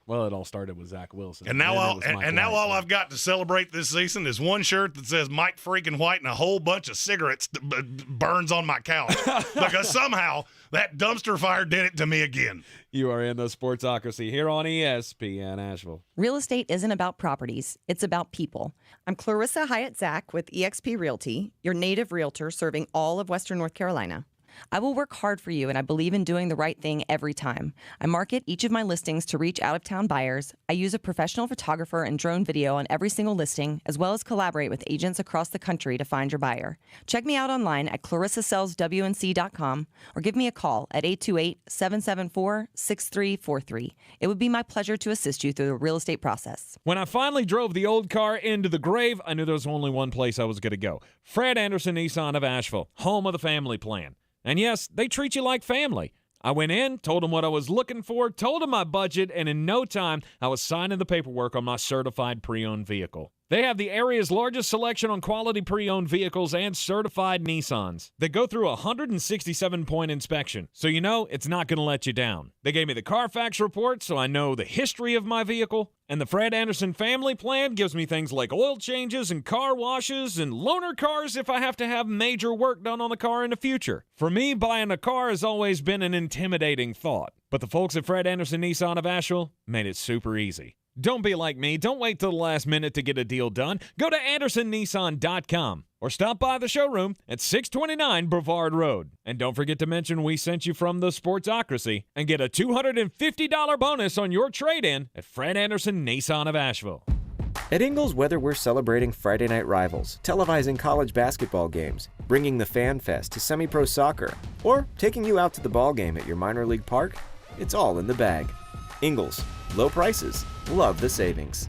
Well, it all started with Zach Wilson. And now all I've got to celebrate this season is one shirt that says Mike freaking White and a whole bunch of cigarettes that burns on my couch. Because somehow that dumpster fire did it to me again. You are in the Sportsocracy here on ESPN Asheville. Real estate isn't about properties, it's about people. I'm Clarissa Hyatt Zach with eXp Realty, your native realtor serving all of Western North Carolina. I will work hard for you, and I believe in doing the right thing every time. I market each of my listings to reach out-of-town buyers. I use a professional photographer and drone video on every single listing, as well as collaborate with agents across the country to find your buyer. Check me out online at clarissasellswnc.com or give me a call at 828-774-6343. It would be my pleasure to assist you through the real estate process. When I finally drove the old car into the grave, I knew there was only one place I was going to go. Fred Anderson Nissan of Asheville, home of the family plan. And yes, they treat you like family. I went in, told them what I was looking for, told them my budget, and in no time, I was signing the paperwork on my certified pre-owned vehicle. They have the area's largest selection on quality pre-owned vehicles and certified Nissans. They go through a 167-point inspection, so you know it's not going to let you down. They gave me the Carfax report, so I know the history of my vehicle. And the Fred Anderson family plan gives me things like oil changes and car washes and loaner cars if I have to have major work done on the car in the future. For me, buying a car has always been an intimidating thought. But the folks at Fred Anderson Nissan of Asheville made it super easy. Don't be like me. Don't wait till the last minute to get a deal done. Go to AndersonNissan.com or stop by the showroom at 629 Brevard Road. And don't forget to mention we sent you from the Sportsocracy and get a $250 bonus on your trade-in at Fred Anderson Nissan of Asheville. At Ingles, whether we're celebrating Friday night rivals, televising college basketball games, bringing the Fan Fest to semi-pro soccer, or taking you out to the ball game at your minor league park, it's all in the bag. Ingles, low prices, love the savings.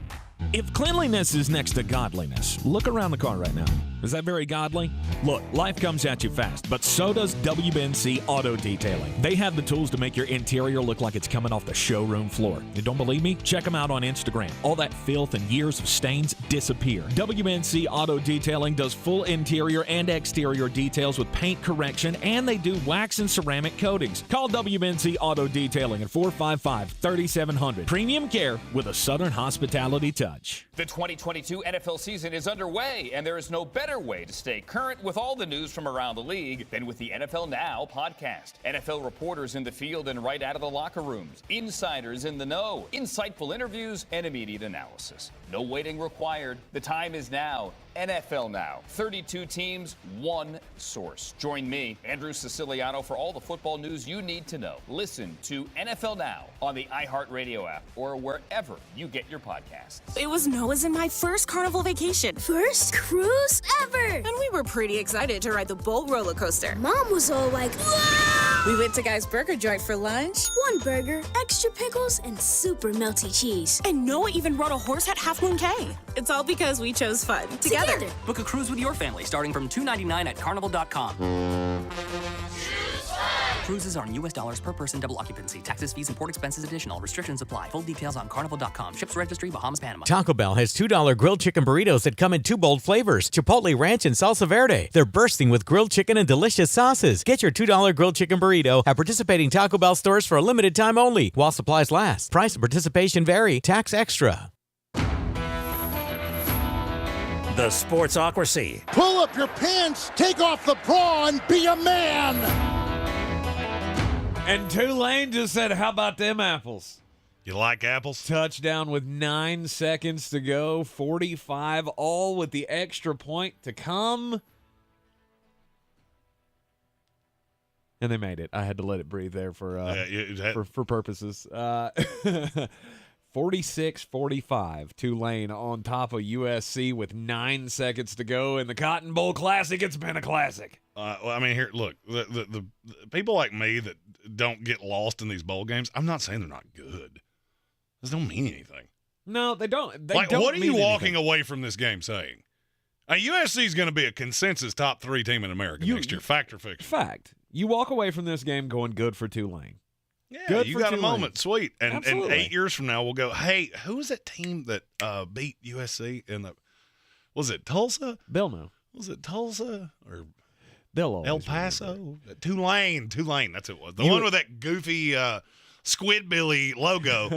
If cleanliness is next to godliness, look around the car right now. Is that very godly? Look, life comes at you fast, but so does WNC Auto Detailing. They have the tools to make your interior look like it's coming off the showroom floor. You don't believe me? Check them out on Instagram. All that filth and years of stains disappear. WNC Auto Detailing does full interior and exterior details with paint correction, and they do wax and ceramic coatings. Call WNC Auto Detailing at 455-3700. Premium care with a Southern hospitality touch. The 2022 NFL season is underway, and there is no better way to stay current with all the news from around the league than with the NFL Now podcast. NFL reporters in the field and right out of the locker rooms, insiders in the know, insightful interviews, and immediate analysis. No waiting required. The time is now. NFL Now. 32 teams, one source. Join me, Andrew Siciliano, for all the football news you need to know. Listen to NFL Now on the iHeartRadio app or wherever you get your podcasts. It was Noah's and my first carnival vacation. First cruise ever. And we were pretty excited to ride the Bolt roller coaster. Mom was all like, whoa! We went to Guy's Burger Joint for lunch. One burger, extra pickles, and super melty cheese. And Noah even rode a horse at Half Moon Cay. It's all because we chose fun together. Book a cruise with your family starting from $299 at carnival.com. Cruises are in U.S. dollars per person, double occupancy. Taxes, fees, and port expenses additional. Restrictions apply. Full details on carnival.com. Ships registry, Bahamas, Panama. Taco Bell has $2 grilled chicken burritos that come in two bold flavors, Chipotle Ranch and Salsa Verde. They're bursting with grilled chicken and delicious sauces. Get your $2 grilled chicken burrito at participating Taco Bell stores for a limited time only while supplies last. Price and participation vary. Tax extra. The Sportsocracy. Pull up your pants, take off the bra, and be a man. And Tulane just said, how about them apples? You like apples? Touchdown with 9 seconds to go, 45, all with the extra point to come. And they made it. I had to let it breathe there for purposes. 46-45, Tulane on top of USC with 9 seconds to go in the Cotton Bowl Classic. It's been a classic. Well, I mean, here, look, the people like me that don't get lost in these bowl games, I'm not saying they're not good. This don't mean anything. No, they don't. What are you walking away from this game saying? USC is going to be a consensus top 3 team in America next year. Fact or fiction? Fact. You walk away from this game going good for Tulane. Yeah, good you for got Tulane. a moment. Sweet. And 8 years from now, we'll go, hey, who was that team that beat USC in the – was it Tulsa? They'll know. Was it Tulsa or they'll always El Paso? Tulane. That's who it was. The one with that goofy Squidbilly logo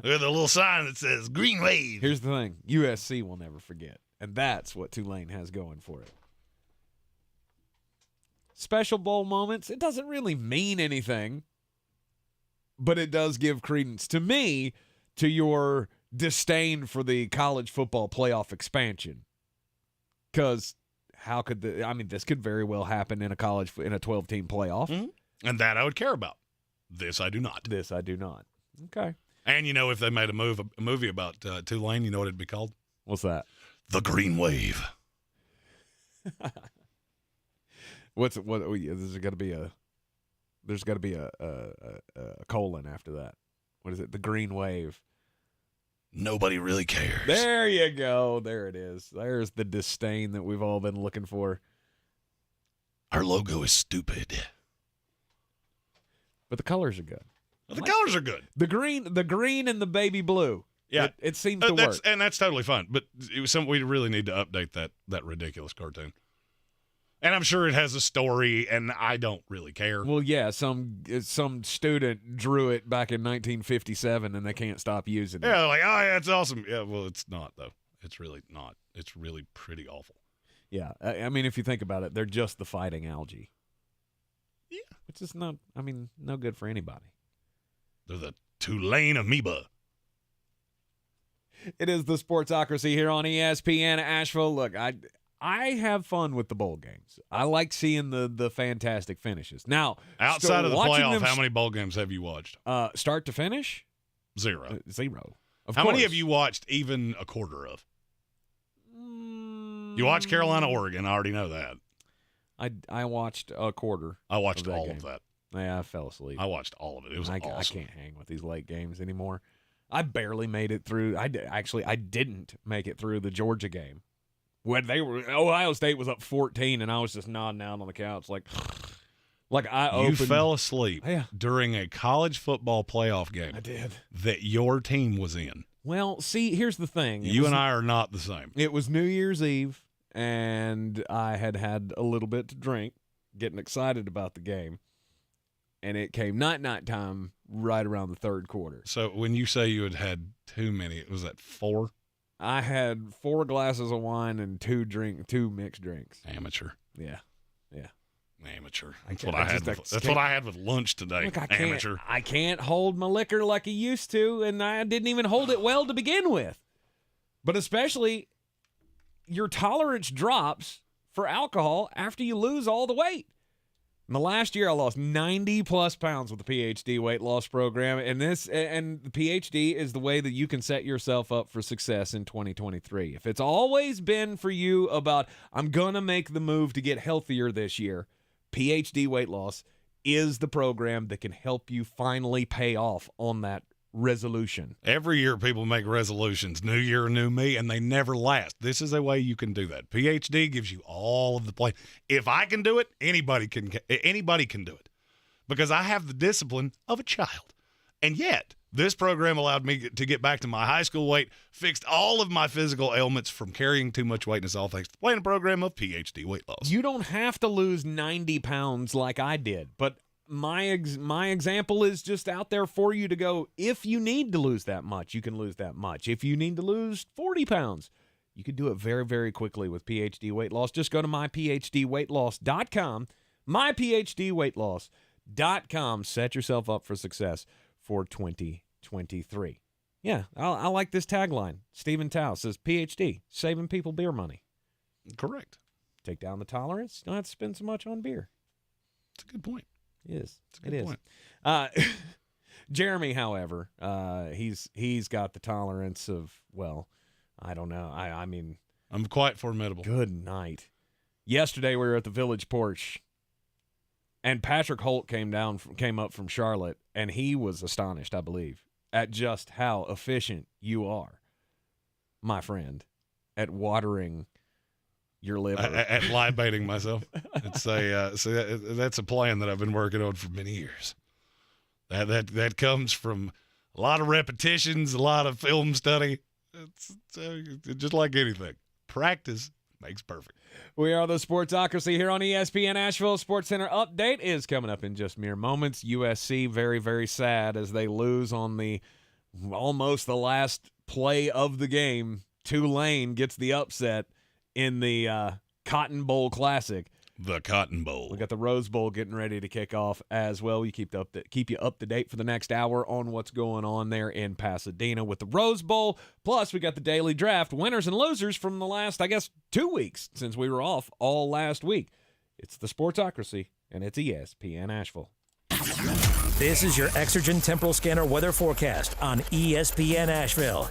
with a little sign that says Green Wave. Here's the thing. USC will never forget. And that's what Tulane has going for it. Special bowl moments, it doesn't really mean anything, but it does give credence to me to your disdain for the college football playoff expansion. Because how could this could very well happen in a 12-team playoff. Mm-hmm. And that I would care about. This I do not. Okay. And if they made a movie about Tulane, you know what it'd be called? What's that? The Green Wave. There's got to be a colon after that. What is it? The Green Wave. Nobody really cares. There you go. There it is. There's the disdain that we've all been looking for. Our logo is stupid. But the colors are good. Well, the colors are good. The green and the baby blue. Yeah. It seems to work. And that's totally fine. But it was something we really need to update that ridiculous cartoon. And I'm sure it has a story, and I don't really care. Well, yeah, some student drew it back in 1957, and they can't stop using it. Yeah, like, oh, yeah, it's awesome. Yeah, well, it's not, though. It's really not. It's really pretty awful. Yeah, I mean, if you think about it, they're just the fighting algae. Yeah. Which is no good for anybody. They're the Tulane amoeba. It is the Sportsocracy here on ESPN Asheville. Look, I have fun with the bowl games. I like seeing the fantastic finishes. Now, outside of the playoff, how many bowl games have you watched? Start to finish? 0. 0. How many have you watched even a quarter of? You watched Carolina, Oregon. I already know that. I watched a quarter. I watched all of that. Yeah, I fell asleep. I watched all of it. It was awesome. I can't hang with these late games anymore. I barely made it through. I didn't make it through the Georgia game. When Ohio State was up 14, and I was just nodding out on the couch like I opened. You fell asleep during a college football playoff game. I did. That your team was in. Well, see, here's the thing. You and I are not the same. It was New Year's Eve, and I had a little bit to drink, getting excited about the game, and it came night time right around the third quarter. So when you say you had too many, was that 4? I had 4 glasses of wine and 2 mixed drinks. Amateur. Yeah. Amateur. That's what I had with lunch today. Look, Amateur. I can't hold my liquor like I used to, and I didn't even hold it well to begin with. But especially, your tolerance drops for alcohol after you lose all the weight. In the last year, I lost 90-plus pounds with the PhD weight loss program, and the PhD is the way that you can set yourself up for success in 2023. If it's always been for you about, I'm going to make the move to get healthier this year, PhD weight loss is the program that can help you finally pay off on that resolution. Every year people make resolutions, new year, new me, and they never last. This is a way you can do that. PhD gives you all of the play. If I can do it, anybody can do it, because I have the discipline of a child. And yet, this program allowed me to get back to my high school weight, fixed all of my physical ailments from carrying too much weight, and it's all thanks to playing a program of PhD weight loss. You don't have to lose 90 pounds like I did, but my example is just out there for you to go, if you need to lose that much, you can lose that much. If you need to lose 40 pounds, you can do it very, very quickly with PhD weight loss. Just go to myphdweightloss.com, myphdweightloss.com. Set yourself up for success for 2023. Yeah, I like this tagline. Stephen Tao says, PhD, saving people beer money. Correct. Take down the tolerance. You don't have to spend so much on beer. That's a good point. It is. It's a good point. Jeremy, however, he's got the tolerance of, well, I don't know. I mean, I'm quite formidable. Good night. Yesterday we were at the Village Porch, and Patrick Holt came up from Charlotte, and he was astonished, I believe, at just how efficient you are, my friend, at watering your liver. At libating myself. It's that's a plan that I've been working on for many years. That comes from a lot of repetitions, a lot of film study. It's just like anything. Practice makes perfect. We are the Sportsocracy here on ESPN Asheville. Sports Center update is coming up in just mere moments. USC very, very sad as they lose on almost the last play of the game. Tulane gets the upset in the Cotton Bowl Classic. The Cotton Bowl. We got the Rose Bowl getting ready to kick off as well. We keep you up to date for the next hour on what's going on there in Pasadena with the Rose Bowl. Plus, we got the daily draft, winners and losers from the last, 2 weeks since we were off all last week. It's the Sportsocracy, and it's ESPN Asheville. This is your Exergen Temporal Scanner weather forecast on ESPN Asheville.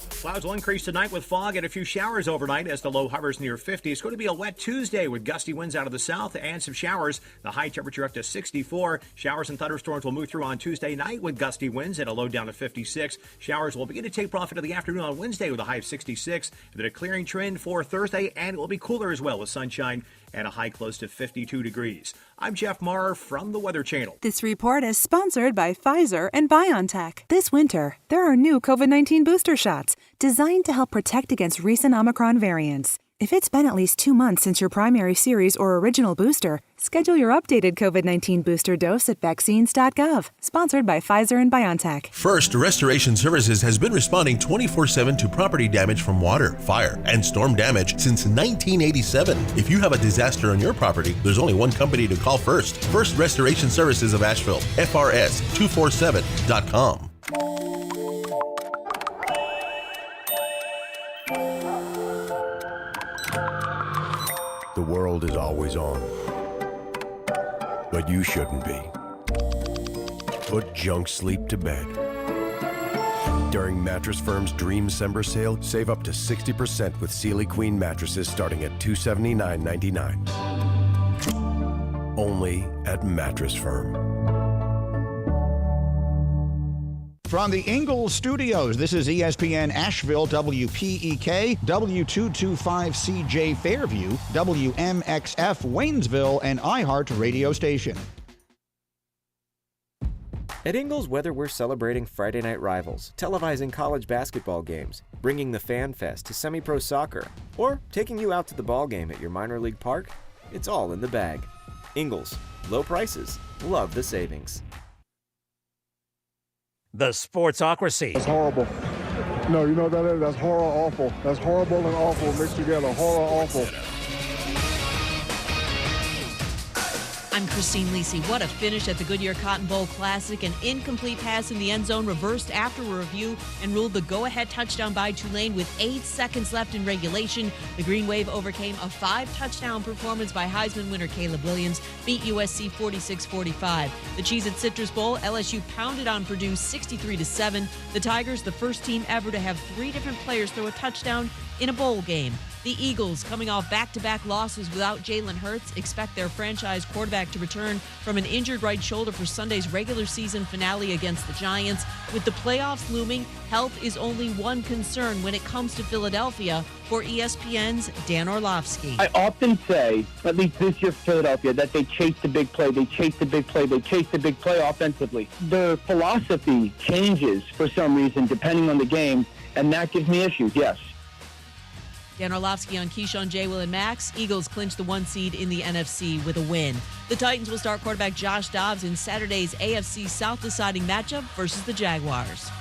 Clouds will increase tonight with fog and a few showers overnight as the low hovers near 50. It's going to be a wet Tuesday with gusty winds out of the south and some showers. The high temperature up to 64. Showers and thunderstorms will move through on Tuesday night with gusty winds and a low down to 56. Showers will begin to taper off into the afternoon on Wednesday with a high of 66. And then a clearing trend for Thursday, and it will be cooler as well with sunshine and a high close to 52 degrees. I'm Jeff Marr from the Weather Channel. This report is sponsored by Pfizer and BioNTech. This winter, there are new COVID-19 booster shots designed to help protect against recent Omicron variants. If it's been at least 2 months since your primary series or original booster, schedule your updated COVID-19 booster dose at vaccines.gov. Sponsored by Pfizer and BioNTech. First Restoration Services has been responding 24/7 to property damage from water, fire, and storm damage since 1987. If you have a disaster on your property, there's only one company to call first. First Restoration Services of Asheville, FRS247.com. The world is always on, but you shouldn't be. Put junk sleep to bed. During Mattress Firm's Dream December sale, save up to 60% with Sealy Queen mattresses starting at $279.99. Only at Mattress Firm. From the Ingles Studios, this is ESPN Asheville, WPEK, W225CJ Fairview, WMXF Waynesville, and iHeart radio station. At Ingles Weather, we're celebrating Friday night rivals, televising college basketball games, bringing the Fan Fest to semi-pro soccer, or taking you out to the ball game at your minor league park. It's all in the bag. Ingles, low prices, love the savings. The Sportsocracy. That's horrible. No, you know what that is? That's horror awful. That's horrible and awful mixed together. Horror awful. I'm Christine Lisi. What a finish at the Goodyear Cotton Bowl Classic. An incomplete pass in the end zone reversed after a review and ruled the go-ahead touchdown by Tulane with 8 seconds left in regulation. The Green Wave overcame a 5-touchdown performance by Heisman winner Caleb Williams, beat USC 46-45. The Cheez-It Citrus Bowl, LSU pounded on Purdue 63-7. The Tigers, the first team ever to have 3 different players throw a touchdown in a bowl game. The Eagles, coming off back-to-back losses without Jalen Hurts, expect their franchise quarterback to return from an injured right shoulder for Sunday's regular season finale against the Giants. With the playoffs looming, health is only one concern when it comes to Philadelphia. For ESPN's Dan Orlovsky. I often say, at least this year for Philadelphia, that they chase the big play, they chase the big play, they chase the big play offensively. Their philosophy changes for some reason depending on the game, and that gives me issues, yes. Dan Orlovsky on Keyshawn, J. Will, and Max. Eagles clinch the 1 seed in the NFC with a win. The Titans will start quarterback Josh Dobbs in Saturday's AFC South deciding matchup versus the Jaguars.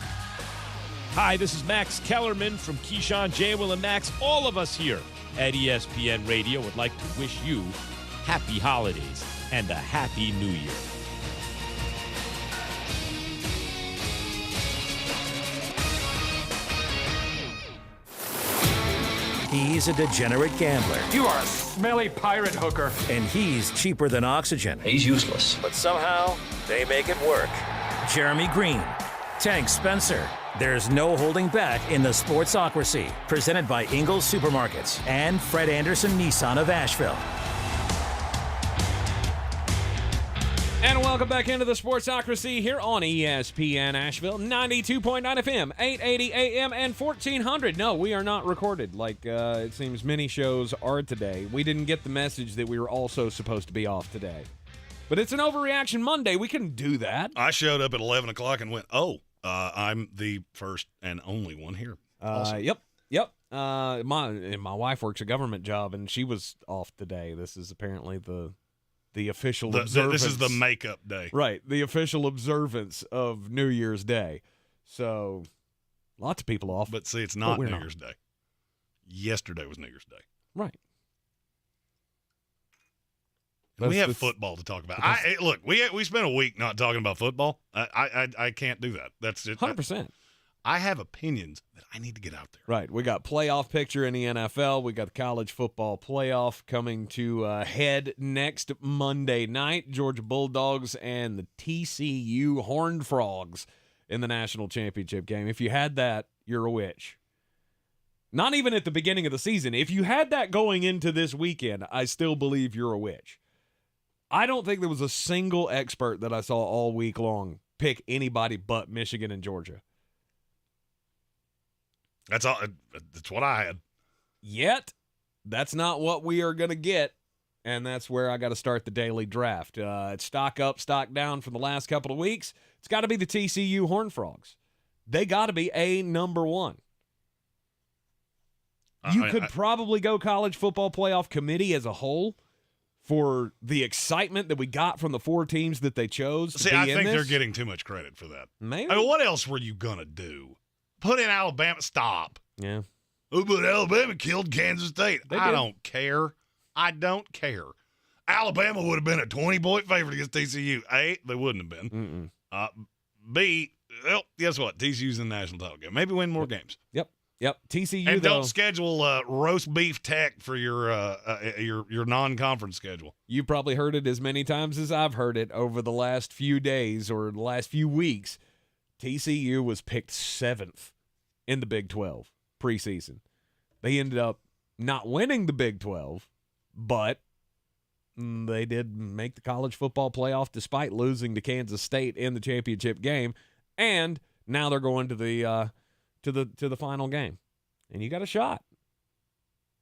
Hi, this is Max Kellerman from Keyshawn, J. Will, and Max. All of us here at ESPN Radio would like to wish you happy holidays and a happy new year. He's a degenerate gambler. You are a smelly pirate hooker. And he's cheaper than oxygen. He's useless. But somehow, they make it work. Jeremy Greene, Tank Spencer. There's no holding back in the Sportsocracy. Presented by Ingles Supermarkets and Fred Anderson Nissan of Asheville. And welcome back into the Sportsocracy here on ESPN Asheville, 92.9 FM, 880 AM, and 1400. No, we are not recorded like it seems many shows are today. We didn't get the message that we were also supposed to be off today. But it's an Overreaction Monday. We can do that. I showed up at 11 o'clock and went, I'm the first and only one here. Yep. My wife works a government job, and she was off today. This is apparently the official observance. This is the makeup day. Right, the official observance of New Year's Day. So, lots of people off. But see, it's not New Year's Day. Yesterday was New Year's Day. Right. And we have football to talk about. Look, we spent a week not talking about football. I can't do that. That's it. 100%. I have opinions that I need to get out there. Right. We got playoff picture in the NFL. We got the college football playoff coming to head next Monday night. Georgia Bulldogs and the TCU Horned Frogs in the national championship game. If you had that, you're a witch. Not even at the beginning of the season. If you had that going into this weekend, I still believe you're a witch. I don't think there was a single expert that I saw all week long pick anybody but Michigan and Georgia. That's all. That's what I had. Yet, that's not what we are going to get, and that's where I got to start the daily draft. It's stock up, stock down from the last couple of weeks. It's got to be the TCU Horned Frogs. They got to be a number one. You could probably go college football playoff committee as a whole for the excitement that we got from the four teams that they chose. See, I think they're getting too much credit for that. Maybe. I mean, what else were you going to do? Put in Alabama. Stop. Yeah. Oh, but Alabama killed Kansas State. I don't care. I don't care. Alabama would have been a 20-point favorite against TCU. A, they wouldn't have been. B, well, guess what? TCU's in the national title game. Maybe win more games. Yep. TCU, and don't schedule roast beef tech for your non-conference schedule. You've probably heard it as many times as I've heard it over the last few days or the last few weeks. TCU was picked 7th in the Big 12 preseason. They ended up not winning the Big 12, but they did make the college football playoff despite losing to Kansas State in the championship game, and now they're going to the final game. And you got a shot.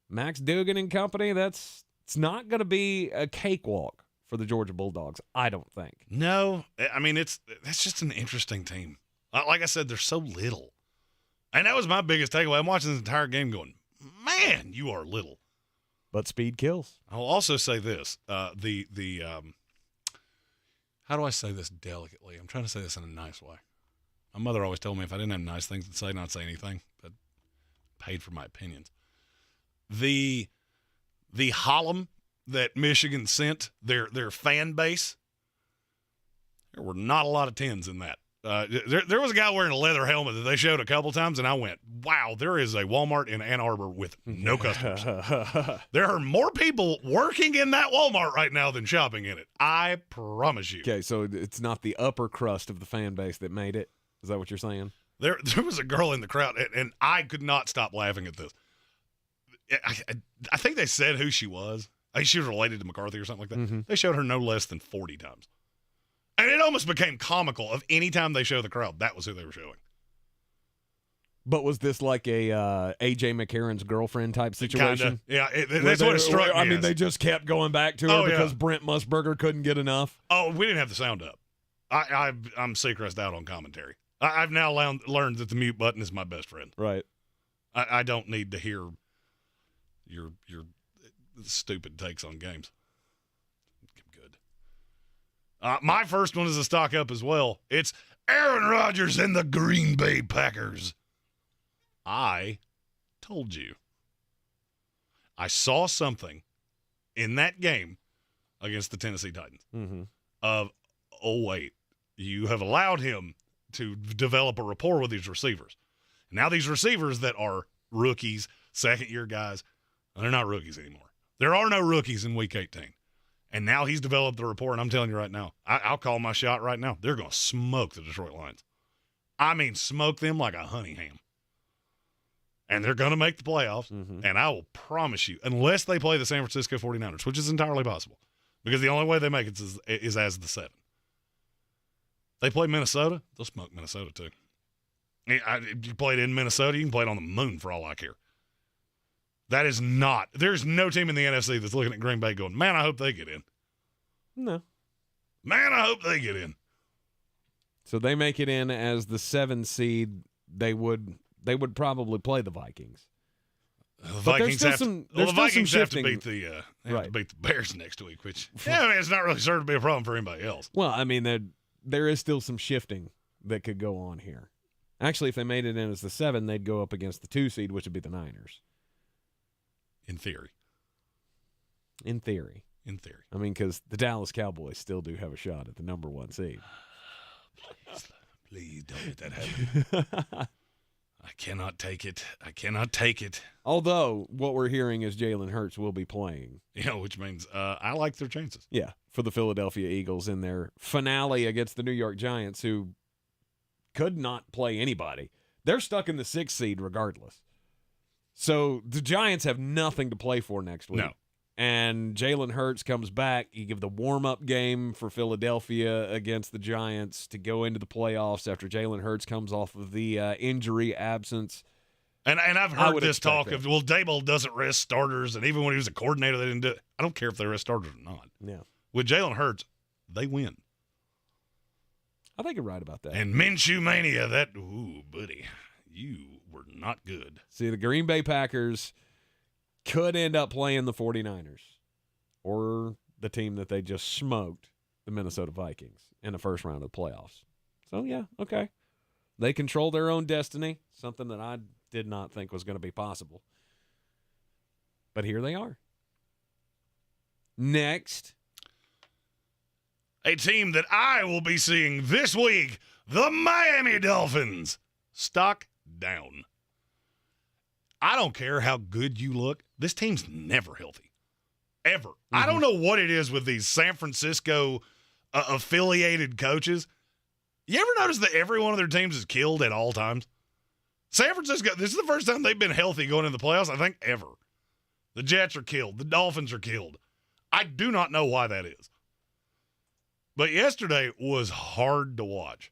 Max Duggan and company, it's not going to be a cakewalk for the Georgia Bulldogs, I don't think. No, I mean that's just an interesting team. Like I said, they're so little. And that was my biggest takeaway. I'm watching this entire game going, man, you are little. But speed kills. I'll also say this. How do I say this delicately? I'm trying to say this in a nice way. My mother always told me if I didn't have nice things to say, not say anything, but paid for my opinions. The Hollum that Michigan sent, their fan base, there were not a lot of 10s in that. There was a guy wearing a leather helmet that they showed a couple times, and I went, wow, there is a Walmart in Ann Arbor with no customers. There are more people working in that Walmart right now than shopping in it. I promise you. Okay, so it's not the upper crust of the fan base that made it. Is that what you're saying? There was a girl in the crowd, and I could not stop laughing at this. I think they said who she was. I think she was related to McCarthy or something like that. Mm-hmm. They showed her no less than 40 times. And it almost became comical of any time they show the crowd. That was who they were showing. But was this like a A.J. McCarron's girlfriend type situation? Yeah, that's what it struck me. I mean, they just kept going back to her because Brent Musburger couldn't get enough. Oh, we didn't have the sound up. I'm Seacrest out on commentary. I've now learned that the mute button is my best friend. Right. I don't need to hear your stupid takes on games. Good. My first one is a stock up as well. It's Aaron Rodgers and the Green Bay Packers. I told you. I saw something in that game against the Tennessee Titans wait, you have allowed him to develop a rapport with these receivers. Now these receivers that are rookies, second-year guys, they're not rookies anymore. There are no rookies in Week 18. And now he's developed the rapport, and I'm telling you right now, I'll call my shot right now. They're going to smoke the Detroit Lions. I mean, smoke them like a honey ham. And they're going to make the playoffs, and I will promise you, unless they play the San Francisco 49ers, which is entirely possible, because the only way they make it is as the 7. They play Minnesota. They'll smoke Minnesota, too. You play it in Minnesota, you can play it on the moon for all I care. That is not – there's no team in the NFC that's looking at Green Bay going, man, I hope they get in. No. Man, I hope they get in. So they make it in as the 7 seed. They would probably play the Vikings. The Vikings have to beat the Bears next week, which it's not really certain to be a problem for anybody else. Well, I mean, there is still some shifting that could go on here. Actually, if they made it in as the 7, they'd go up against the 2 seed, which would be the Niners. In theory. In theory. I mean, because the Dallas Cowboys still do have a shot at the number 1 seed. Please don't let that happen. I cannot take it. Although, what we're hearing is Jalen Hurts will be playing. Yeah, which means I like their chances. Yeah, for the Philadelphia Eagles in their finale against the New York Giants, who could not play anybody. They're stuck in the 6th seed regardless. So the Giants have nothing to play for next week. No. And Jalen Hurts comes back. You give the warm-up game for Philadelphia against the Giants to go into the playoffs after Jalen Hurts comes off of the injury absence. And I've heard this talk of, well, Daboll doesn't rest starters, and even when he was a coordinator, they didn't do it. I don't care if they rest starters or not. Yeah. With Jalen Hurts, they win. I think you're right about that. And Minshew Mania, ooh, buddy, you were not good. See, the Green Bay Packers could end up playing the 49ers or the team that they just smoked, the Minnesota Vikings, in the first round of the playoffs. So, yeah, okay. They control their own destiny, something that I did not think was going to be possible. But here they are. Next. A team that I will be seeing this week, the Miami Dolphins. Stock down. I don't care how good you look. This team's never healthy. Ever. Mm-hmm. I don't know what it is with these San Francisco affiliated coaches. You ever notice that every one of their teams is killed at all times? San Francisco, this is the first time they've been healthy going into the playoffs, I think, ever. The Jets are killed. The Dolphins are killed. I do not know why that is. But yesterday was hard to watch.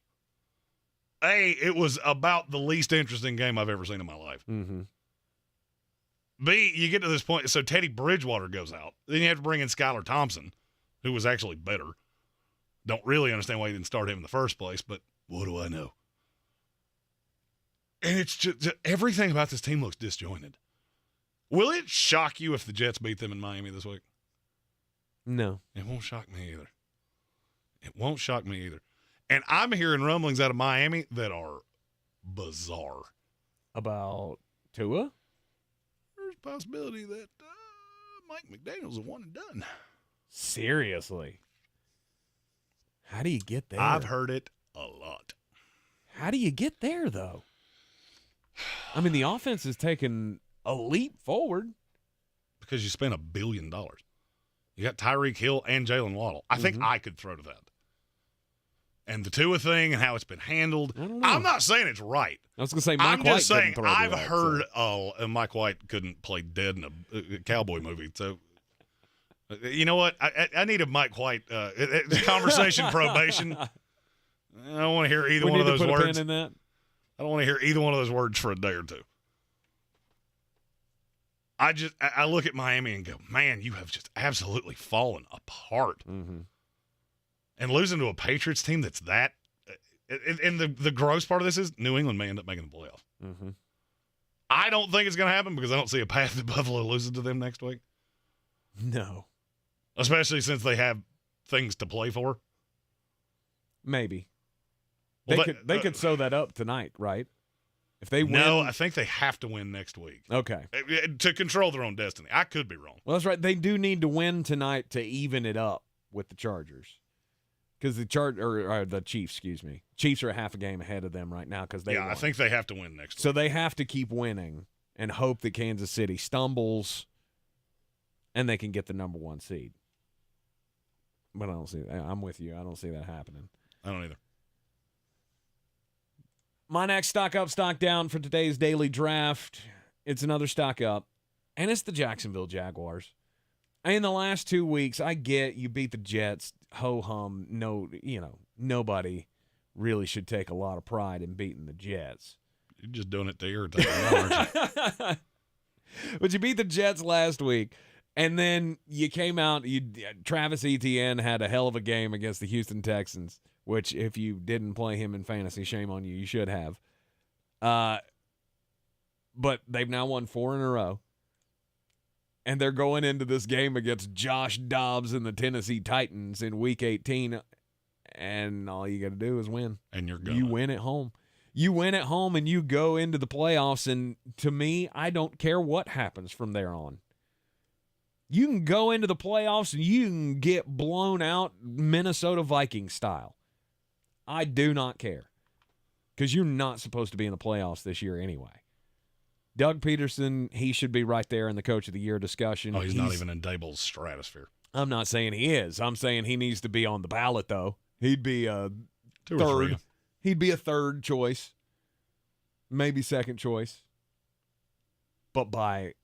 A, it was about the least interesting game I've ever seen in my life. Mm-hmm. B, you get to this point, so Teddy Bridgewater goes out. Then you have to bring in Skylar Thompson, who was actually better. Don't really understand why you didn't start him in the first place, but what do I know? And it's just everything about this team looks disjointed. Will it shock you if the Jets beat them in Miami this week? No. It won't shock me either. It won't shock me either. And I'm hearing rumblings out of Miami that are bizarre. About Tua? There's a possibility that Mike McDaniel's a one and done. Seriously? How do you get there? I've heard it a lot. How do you get there, though? I mean, the offense has taken a leap forward. Because you spent $1 billion. You got Tyreek Hill and Jalen Waddle. I think I could throw to that. And the Tua thing and how it's been handled. I'm not saying it's right. I was going to say Mike White. I'm just saying throw I've that, heard, and Mike White couldn't play dead in a cowboy movie. So, you know what? I need a Mike White conversation probation. I don't want to hear either one of those words. In that. I don't want to hear either one of those words for a day or two. I look at Miami and go, man, you have just absolutely fallen apart. Mm-hmm. And losing to a Patriots team that's that. And the gross part of this is New England may end up making the playoffs. Mm-hmm. I don't think it's going to happen because I don't see a path to Buffalo losing to them next week. No. Especially since they have things to play for. Maybe. Well, they could sew that up tonight, right? If they win. No, I think they have to win next week. Okay. To control their own destiny. I could be wrong. Well, that's right. They do need to win tonight to even it up with the Chargers. Because the Chiefs, excuse me. Chiefs are a half a game ahead of them right now because they won. I think they have to win next week. So they have to keep winning and hope that Kansas City stumbles and they can get the number 1 seed. But I don't see that. I'm with you. I don't see that happening. I don't either. My next stock up, stock down for today's daily draft. It's another stock up, and it's the Jacksonville Jaguars. In the last 2 weeks, I get you beat the Jets, ho-hum, nobody really should take a lot of pride in beating the Jets. You're just doing it to irritate me, aren't you? But you beat the Jets last week, and then you came out. Travis Etienne had a hell of a game against the Houston Texans, which if you didn't play him in fantasy, shame on you. You should have. But they've now won 4 in a row. And they're going into this game against Josh Dobbs and the Tennessee Titans in Week 18. And all you got to do is win. And you're going. You win at home. You win at home and you go into the playoffs. And to me, I don't care what happens from there on. You can go into the playoffs and you can get blown out Minnesota Vikings style. I do not care. Because you're not supposed to be in the playoffs this year anyway. Doug Peterson, he should be right there in the Coach of the Year discussion. Oh, he's not even in Dable's stratosphere. I'm not saying he is. I'm saying he needs to be on the ballot, though. He'd be a third. He'd be a third choice, maybe second choice, but by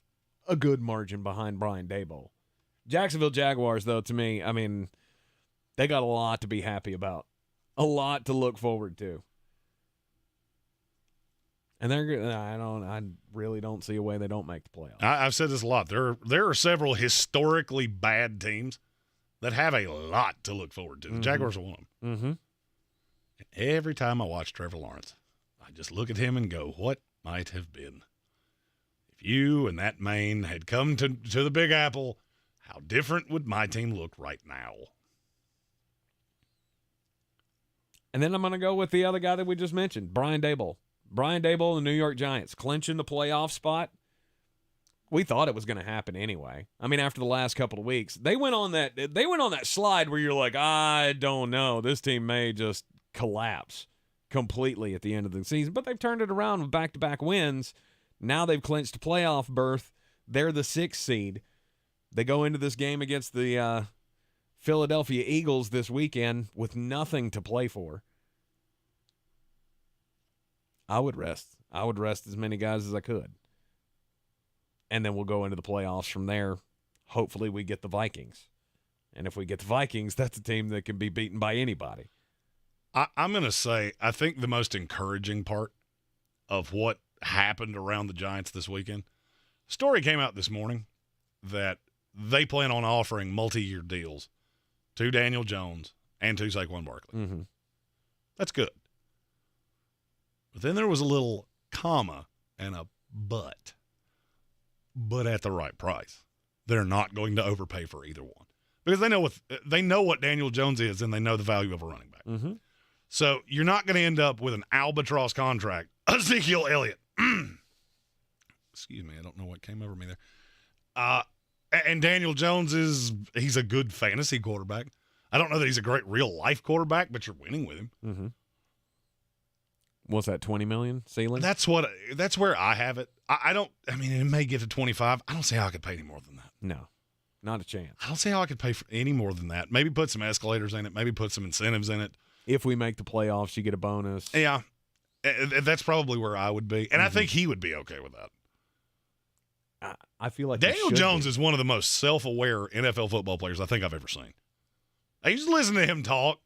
a good margin behind Brian Daboll. Jacksonville Jaguars, though, to me, I mean, they got a lot to be happy about, a lot to look forward to. And I really don't see a way they don't make the playoffs. I've said this a lot. There are several historically bad teams that have a lot to look forward to. The Jaguars are one of them. Mm-hmm. And every time I watch Trevor Lawrence, I just look at him and go, what might have been? If you and that Maine had come to the Big Apple, how different would my team look right now? And then I'm going to go with the other guy that we just mentioned, Brian Daboll. Brian Daboll and the New York Giants clinching the playoff spot. We thought it was going to happen anyway. I mean, after the last couple of weeks, they went on that slide where you're like, I don't know, this team may just collapse completely at the end of the season. But they've turned it around with back-to-back wins. Now they've clinched a playoff berth. They're the 6th seed. They go into this game against the Philadelphia Eagles this weekend with nothing to play for. I would rest as many guys as I could. And then we'll go into the playoffs from there. Hopefully we get the Vikings. And if we get the Vikings, that's a team that can be beaten by anybody. I'm going to say, I think the most encouraging part of what happened around the Giants this weekend, story came out this morning that they plan on offering multi-year deals to Daniel Jones and to Saquon Barkley. Mm-hmm. That's good. But then there was a little comma and a but at the right price. They're not going to overpay for either one because they know what Daniel Jones is and they know the value of a running back. Mm-hmm. So you're not going to end up with an albatross contract. Ezekiel Elliott. Excuse me, I don't know what came over me there. And Daniel Jones he's a good fantasy quarterback. I don't know that he's a great real life quarterback, but you're winning with him. Mm-hmm. What's that, $20 million ceiling? That's where I have it. I mean, it may get to 25. I don't see how I could pay any more than that. No, not a chance. I don't see how I could pay for any more than that. Maybe put some escalators in it. Maybe put some incentives in it. If we make the playoffs, you get a bonus. Yeah. That's probably where I would be. And I think he would be okay with that. I feel like Daniel Jones is one of the most self-aware NFL football players I think I've ever seen. I used to listen to him talk.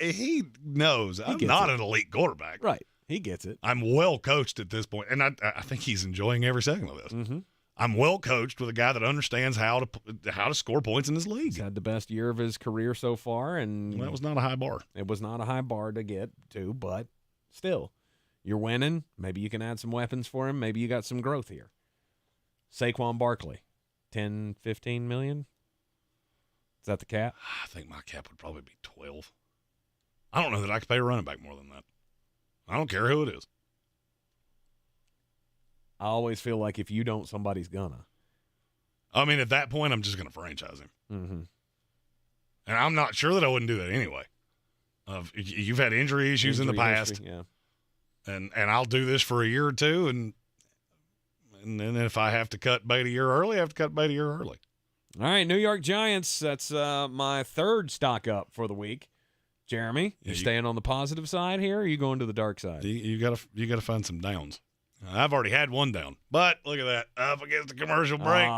He knows I'm not an elite quarterback. Right. He gets it. I'm well coached at this point, and I think he's enjoying every second of this. Mm-hmm. I'm well coached with a guy that understands how to score points in this league. He's had the best year of his career so far, and that was not a high bar. It was not a high bar to get to, but still, you're winning. Maybe you can add some weapons for him. Maybe you got some growth here. Saquon Barkley, 10, 15 million? Is that the cap? I think my cap would probably be 12. I don't know that I could pay a running back more than that. I don't care who it is. I always feel like if you don't, somebody's gonna. I mean, at that point, I'm just going to franchise him. Mm-hmm. And I'm not sure that I wouldn't do that anyway. You've had injury issues in the past. History, yeah. And I'll do this for a year or two, and then if I have to cut bait a year early, I have to cut bait a year early. All right, New York Giants, that's my third stock up for the week. Jeremy, you staying on the positive side here, or are you going to the dark side? You gotta find some downs. I've already had one down, but look at that. Up against the commercial break.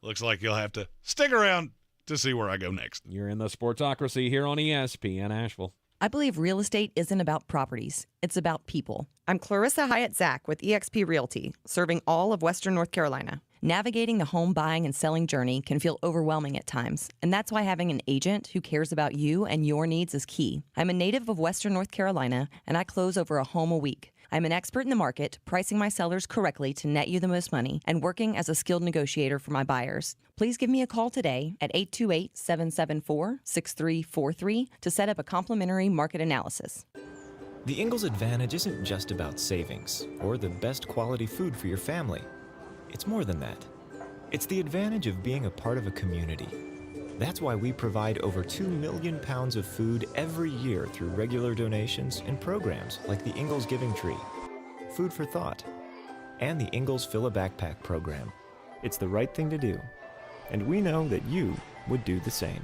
Looks like you'll have to stick around to see where I go next. You're in the Sportsocracy here on ESPN Asheville. I believe real estate isn't about properties. It's about people. I'm Clarissa Hyatt Zach with eXp Realty, serving all of Western North Carolina. Navigating the home buying and selling journey can feel overwhelming at times, and that's why having an agent who cares about you and your needs is key. I'm a native of Western North Carolina, and I close over a home a week. I'm an expert in the market, pricing my sellers correctly to net you the most money, and working as a skilled negotiator for my buyers. Please give me a call today at 828-774-6343 to set up a complimentary market analysis. The Ingles Advantage isn't just about savings or the best quality food for your family. It's more than that. It's the advantage of being a part of a community. That's why we provide over 2 million pounds of food every year through regular donations and programs like the Ingles Giving Tree, Food for Thought, and the Ingles Fill a Backpack program. It's the right thing to do, and we know that you would do the same.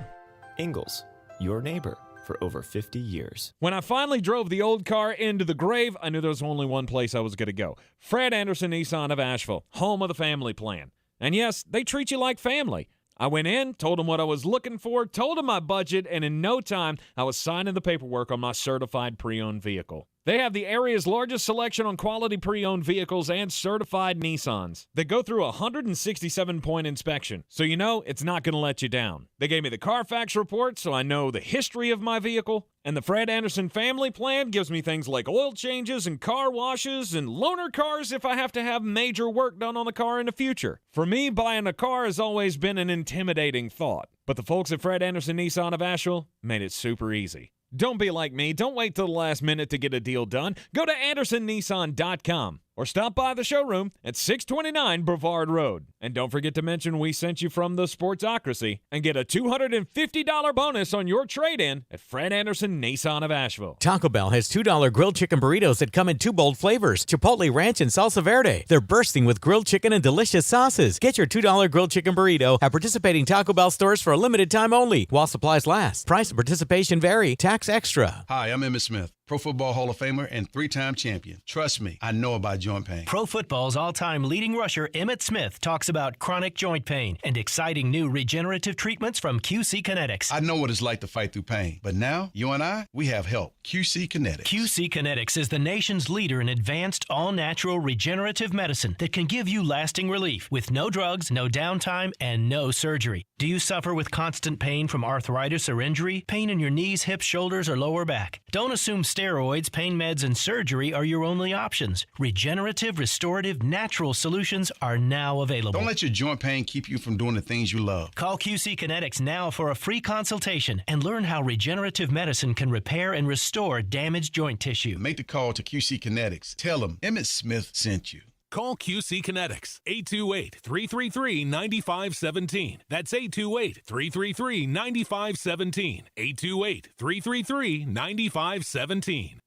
Ingles, your neighbor for over 50 years. When I finally drove the old car into the grave, I knew there was only one place I was going to go. Fred Anderson Nissan of Asheville, home of the family plan. And yes, they treat you like family. I went in, told them what I was looking for, told them my budget, and in no time, I was signing the paperwork on my certified pre-owned vehicle. They have the area's largest selection on quality pre-owned vehicles and certified Nissans. They go through a 167-point inspection, so you know it's not going to let you down. They gave me the Carfax report, so I know the history of my vehicle. And the Fred Anderson family plan gives me things like oil changes and car washes and loaner cars if I have to have major work done on the car in the future. For me, buying a car has always been an intimidating thought. But the folks at Fred Anderson Nissan of Asheville made it super easy. Don't be like me. Don't wait till the last minute to get a deal done. Go to AndersonNissan.com or stop by the showroom at 629 Brevard Road. And don't forget to mention we sent you from the Sportsocracy and get a $250 bonus on your trade-in at Fred Anderson Nissan of Asheville. Taco Bell has $2 grilled chicken burritos that come in 2 bold flavors, Chipotle Ranch and Salsa Verde. They're bursting with grilled chicken and delicious sauces. Get your $2 grilled chicken burrito at participating Taco Bell stores for a limited time only while supplies last. Price and participation vary. Tax extra. Hi, I'm Emmitt Smith, Pro Football Hall of Famer and 3-time champion. Trust me, I know about joint pain. Pro Football's all-time leading rusher Emmitt Smith talks about chronic joint pain and exciting new regenerative treatments from QC Kinetics. I know what it's like to fight through pain, but now, you and I, we have help. QC Kinetics. QC Kinetics is the nation's leader in advanced, all-natural regenerative medicine that can give you lasting relief with no drugs, no downtime, and no surgery. Do you suffer with constant pain from arthritis or injury? Pain in your knees, hips, shoulders, or lower back? Don't assume steroids, pain meds, and surgery are your only options. Regenerative, restorative, natural solutions are now available. Don't let your joint pain keep you from doing the things you love. Call QC Kinetics now for a free consultation and learn how regenerative medicine can repair and restore damaged joint tissue. Make the call to QC Kinetics. Tell them Emmitt Smith sent you. Call QC Kinetics, 828-333-9517. That's 828-333-9517. 828-333-9517.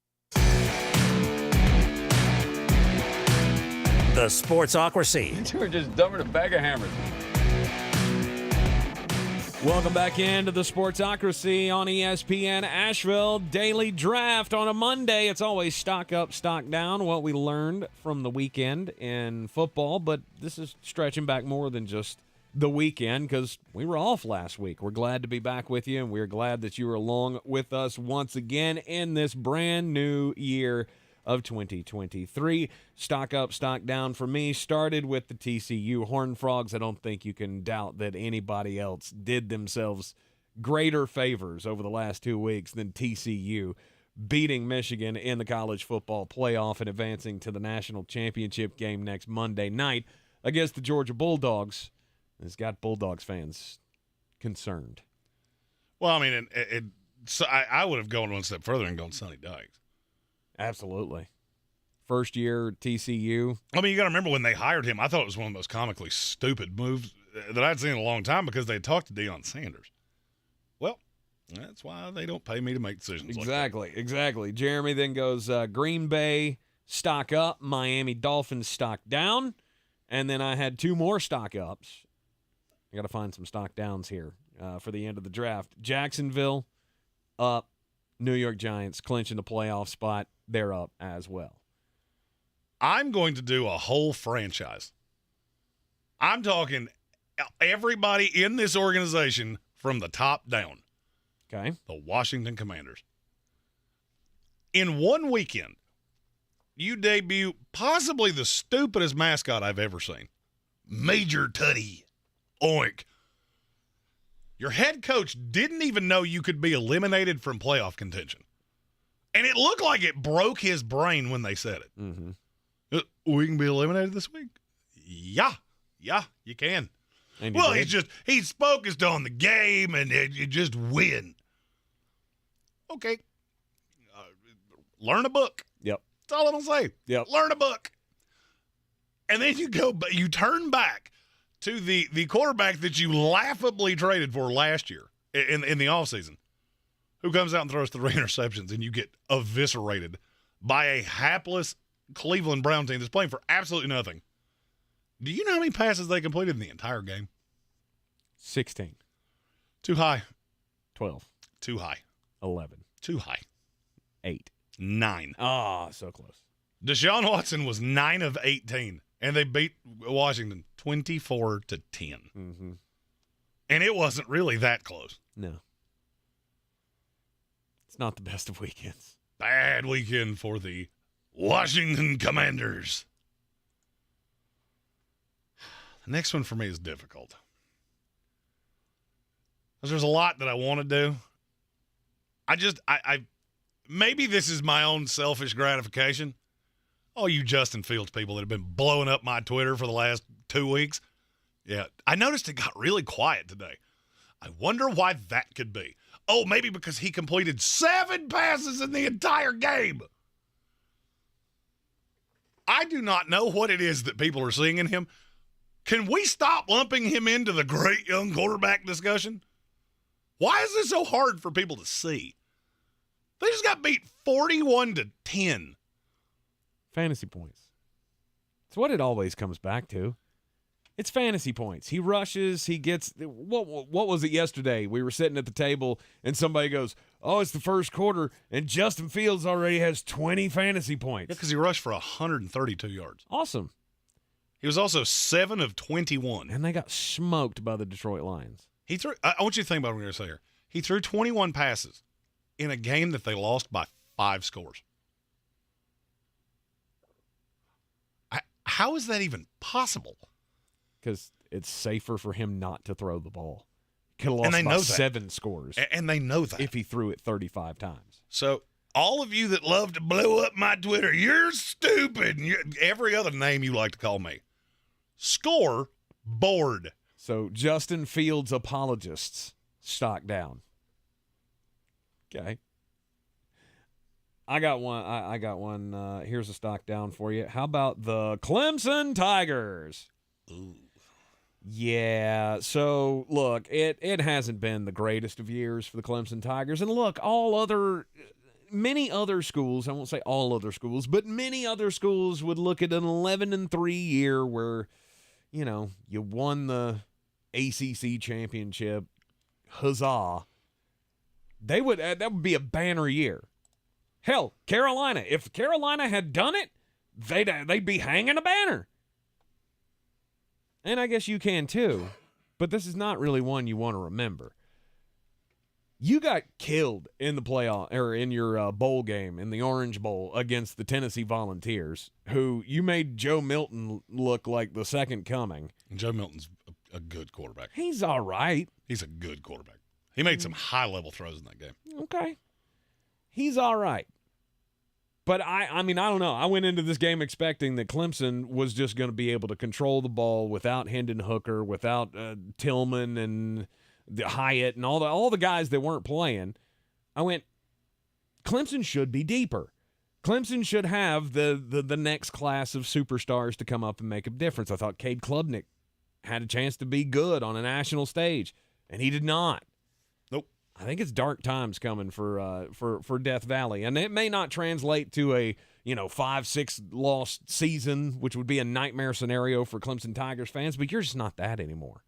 The Sportsocracy. You were just dumbing a bag of hammers. Welcome back into the Sportsocracy on ESPN Asheville. Daily draft on a Monday. It's always stock up, stock down, what we learned from the weekend in football. But this is stretching back more than just the weekend because we were off last week. We're glad to be back with you, and we're glad that you were along with us once again in this brand new year of 2023. Stock up, stock down for me started with the TCU Horned Frogs. I don't think you can doubt that anybody else did themselves greater favors over the last 2 weeks than TCU beating Michigan in the college football playoff and advancing to the national championship game next Monday night against the Georgia Bulldogs. It's got Bulldogs fans concerned. Well, I mean, I would have gone one step further and gone Sonny Dykes. Absolutely. First year TCU. I mean, you got to remember when they hired him, I thought it was one of the most comically stupid moves that I'd seen in a long time because they talked to Deion Sanders. Well, that's why they don't pay me to make decisions Exactly, like that. exactly. Jeremy then goes Green Bay stock up, Miami Dolphins stock down, and then I had 2 more stock ups. I got to find some stock downs here for the end of the draft. Jacksonville up, New York Giants clinching the playoff spot. They're up as well. I'm going to do a whole franchise. I'm talking everybody in this organization from the top down. Okay. The Washington Commanders. In one weekend, you debut possibly the stupidest mascot I've ever seen. Major Tutty. Oink. Your head coach didn't even know you could be eliminated from playoff contention. And it looked like it broke his brain when they said it. Mm-hmm. We can be eliminated this week? Yeah, you can. Well, he's focused on the game and you just win. Okay. Learn a book. Yep. That's all I'm going to say. Yep. Learn a book. And then you turn back to the quarterback that you laughably traded for last year in the offseason, who comes out and throws 3 interceptions, and you get eviscerated by a hapless Cleveland Brown team that's playing for absolutely nothing. Do you know how many passes they completed in the entire game? 16. Too high. 12. Too high. 11. Too high. 8. 9. Ah, so close. Deshaun Watson was 9 of 18, and they beat Washington 24-10. Mm-hmm. And it wasn't really that close. No. It's not the best of weekends. Bad weekend for the Washington Commanders. The next one for me is difficult. Because there's a lot that I want to do. I maybe this is my own selfish gratification. Oh, you Justin Fields people that have been blowing up my Twitter for the last 2 weeks. Yeah, I noticed it got really quiet today. I wonder why that could be. Oh, maybe because he completed 7 passes in the entire game. I do not know what it is that people are seeing in him. Can we stop lumping him into the great young quarterback discussion? Why is this so hard for people to see? They just got beat 41-10. Fantasy points. It's what it always comes back to. It's fantasy points. He rushes. He gets – what was it yesterday? We were sitting at the table, and somebody goes, oh, it's the first quarter, and Justin Fields already has 20 fantasy points. Yeah, because he rushed for 132 yards. Awesome. He was also 7 of 21. And they got smoked by the Detroit Lions. He threw. I want you to think about what I'm going to say here. He threw 21 passes in a game that they lost by 5 scores. How is that even possible? Because it's safer for him not to throw the ball. Could have lost by 7 scores. And they know that. If he threw it 35 times. So all of you that love to blow up my Twitter, you're stupid. Every other name you like to call me. Score board. So Justin Fields apologists, stock down. Okay. I got one. I got one. Here's a stock down for you. How about the Clemson Tigers? Ooh. Yeah. So look, it hasn't been the greatest of years for the Clemson Tigers, and look, many other schools. I won't say all other schools, but many other schools would look at an 11-3 year where, you won the ACC championship. Huzzah! That would be a banner year. Hell, Carolina. If Carolina had done it, they'd be hanging a banner. And I guess you can too. But this is not really one you want to remember. You got killed in the playoff or in your bowl game in the Orange Bowl against the Tennessee Volunteers, who you made Joe Milton look like the second coming. Joe Milton's a good quarterback. He's all right. He's a good quarterback. He made some high-level throws in that game. Okay. He's all right. But, I mean, I don't know. I went into this game expecting that Clemson was just going to be able to control the ball without Hendon Hooker, without Tillman and the Hyatt and all the guys that weren't playing. I went, Clemson should be deeper. Clemson should have the next class of superstars to come up and make a difference. I thought Cade Klubnik had a chance to be good on a national stage, and he did not. Nope. I think it's dark times coming for Death Valley, and it may not translate to a 5-6 loss season, which would be a nightmare scenario for Clemson Tigers fans. But you're just not that anymore.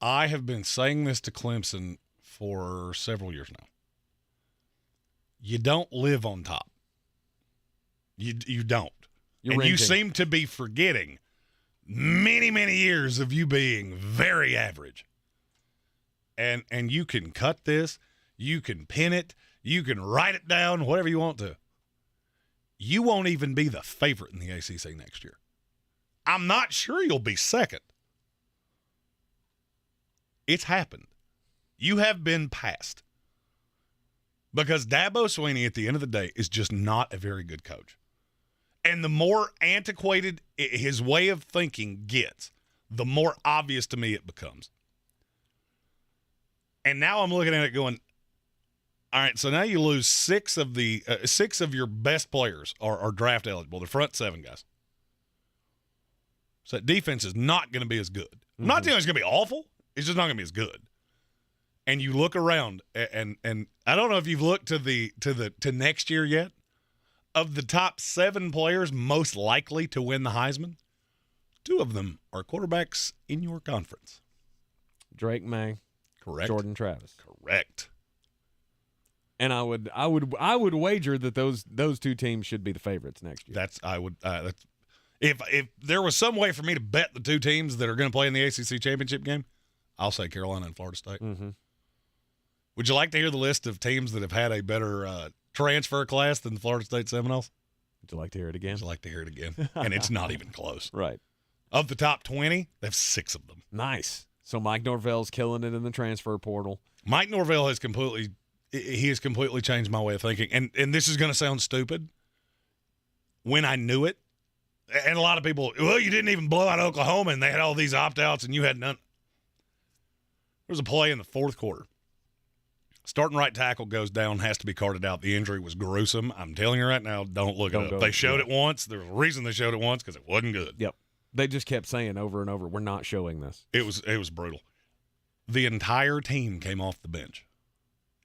I have been saying this to Clemson for several years now. You don't live on top. You don't. You seem to be forgetting many, many years of you being very average. And you can cut this, you can pin it, You can write it down, whatever you want to. You won't even be the favorite in the ACC next year. I'm not sure you'll be second. It's happened. You have been passed. Because Dabo Swinney, at the end of the day, is just not a very good coach. And the more antiquated his way of thinking gets, the more obvious to me it becomes. And now I'm looking at it going, all right, so now you lose six of your best players are draft eligible, the front 7 guys. So that defense is not going to be as good. I'm not saying it's going to be awful. It's just not going to be as good. And you look around, and I don't know if you've looked to next year yet. Of the top 7 players most likely to win the Heisman, 2 of them are quarterbacks in your conference. Drake May, correct. Jordan Travis, correct. And I would wager that those 2 teams should be the favorites next year. If there was some way for me to bet the 2 teams that are going to play in the ACC championship game, I'll say Carolina and Florida State. Mm-hmm. Would you like to hear the list of teams that have had a better transfer class than the Florida State Seminoles? Would you like to hear it again? Would you like to hear it again? And it's not even close. Right. Of the top 20, they have 6 of them. Nice. So Mike Norvell's killing it in the transfer portal. Mike Norvell has completely changed my way of thinking. And this is going to sound stupid. When I knew it, and a lot of people, well, you didn't even blow out Oklahoma, and they had all these opt-outs, and you had none. There was a play in the 4th quarter. Starting right tackle goes down, has to be carted out. The injury was gruesome. I'm telling you right now, don't look it up. They showed it once. There was a reason they showed it once, because it wasn't good. Yep. They just kept saying over and over, we're not showing this. It was brutal. The entire team came off the bench,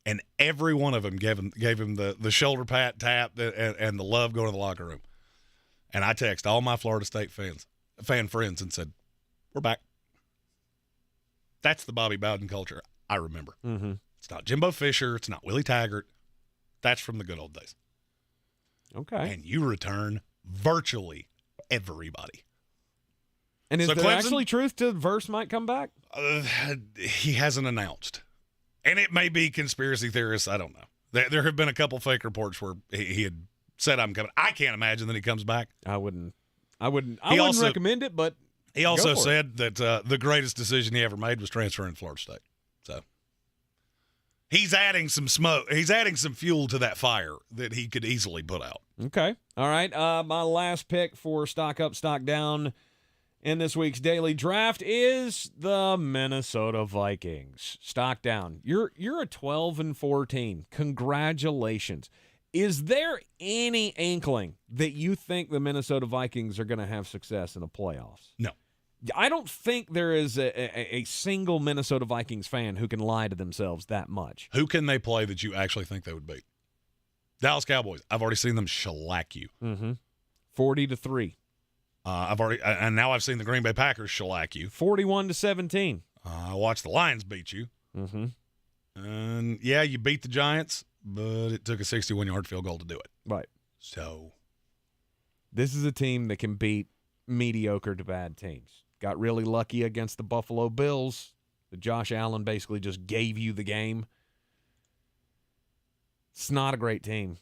and every one of them gave him the shoulder pat, tap, and the love going to the locker room. And I text all my Florida State fan friends and said, we're back. That's the Bobby Bowden culture I remember. Mm-hmm. It's not Jimbo Fisher. It's not Willie Taggart. That's from the good old days. Okay. And you return virtually everybody. And is there actually truth to Verse might come back? He hasn't announced. And it may be conspiracy theorists. I don't know. There have been a couple fake reports where he had said, I'm coming. I can't imagine that he comes back. I wouldn't recommend it, but he also said that the greatest decision he ever made was transferring to Florida State. So he's adding some smoke. He's adding some fuel to that fire that he could easily put out. Okay. All right. My last pick for stock up, stock down in this week's daily draft is the Minnesota Vikings. Stock down. You're a 12-14. Congratulations. Is there any inkling that you think the Minnesota Vikings are going to have success in the playoffs? No. I don't think there is a single Minnesota Vikings fan who can lie to themselves that much. Who can they play that you actually think they would beat? Dallas Cowboys. I've already seen them shellac you. Mm-hmm. 40-3. And now I've seen the Green Bay Packers shellac you. 41-17. I watched the Lions beat you. Mm-hmm. And yeah, you beat the Giants, but it took a 61-yard field goal to do it. Right. So this is a team that can beat mediocre to bad teams. Got really lucky against the Buffalo Bills. Josh Allen basically just gave you the game. It's not a great team,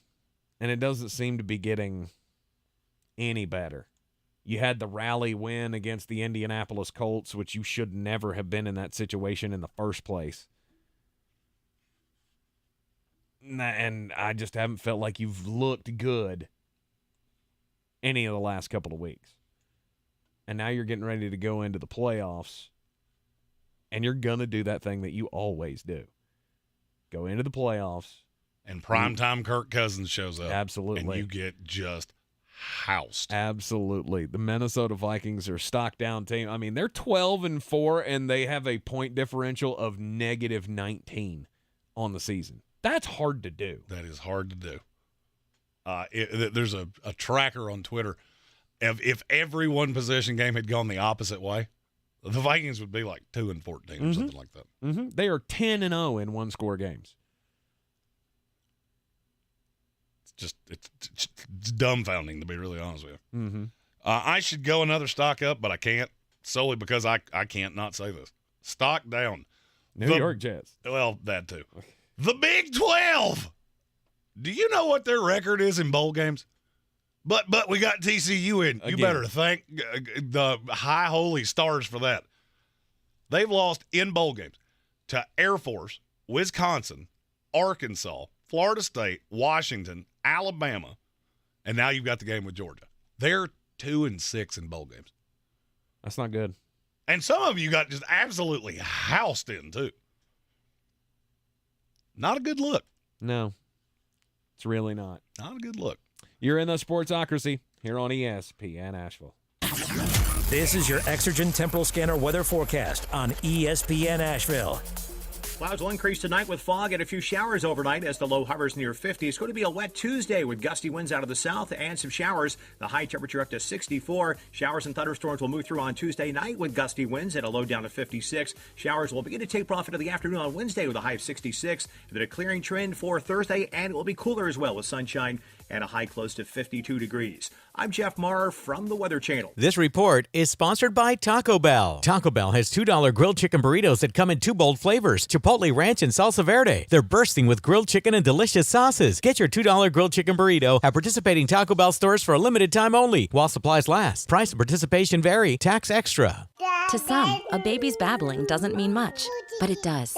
and it doesn't seem to be getting any better. You had the rally win against the Indianapolis Colts, which you should never have been in that situation in the first place. And I just haven't felt like you've looked good any of the last couple of weeks. And now you're getting ready to go into the playoffs, and you're going to do that thing that you always do. Go into the playoffs. And primetime Kirk Cousins shows up. Absolutely. And you get just housed. Absolutely. The Minnesota Vikings are a stock down team. I mean, they're 12-4, and they have a point differential of -19 on the season. That's hard to do. That is hard to do. There's a tracker on Twitter. If every one possession game had gone the opposite way, the Vikings would be like 2-14 or something like that. Mm-hmm. They are 10-0 in one-score games. It's dumbfounding, to be really honest with you. Mm-hmm. I should go another stock up, but I can't, solely because I can't not say this. Stock down. New York Jets. Well, that too. The Big 12. Do you know what their record is in bowl games? But we got TCU in. You better thank the high holy stars for that. They've lost in bowl games to Air Force, Wisconsin, Arkansas, Florida State, Washington, Alabama, and now you've got the game with Georgia. They're 2-6 in bowl games. That's not good. And some of you got just absolutely housed in, too. Not a good look. No, it's really not. Not a good look. You're in the Sportsocracy here on ESPN Asheville. This is your Exergen Temporal Scanner weather forecast on ESPN Asheville. Clouds will increase tonight with fog and a few showers overnight as the low hovers near 50. It's going to be a wet Tuesday with gusty winds out of the south and some showers. The high temperature up to 64. Showers and thunderstorms will move through on Tuesday night with gusty winds and a low down to 56. Showers will begin to taper off into the afternoon on Wednesday with a high of 66. Then a clearing trend for Thursday, and it will be cooler as well with sunshine and a high close to 52 degrees. I'm Jeff Marr from the Weather Channel. This report is sponsored by Taco Bell. Taco Bell has $2 grilled chicken burritos that come in 2 bold flavors, Chipotle Ranch and Salsa Verde. They're bursting with grilled chicken and delicious sauces. Get your $2 grilled chicken burrito at participating Taco Bell stores for a limited time only while supplies last. Price and participation vary. Tax extra. To some, a baby's babbling doesn't mean much, but it does.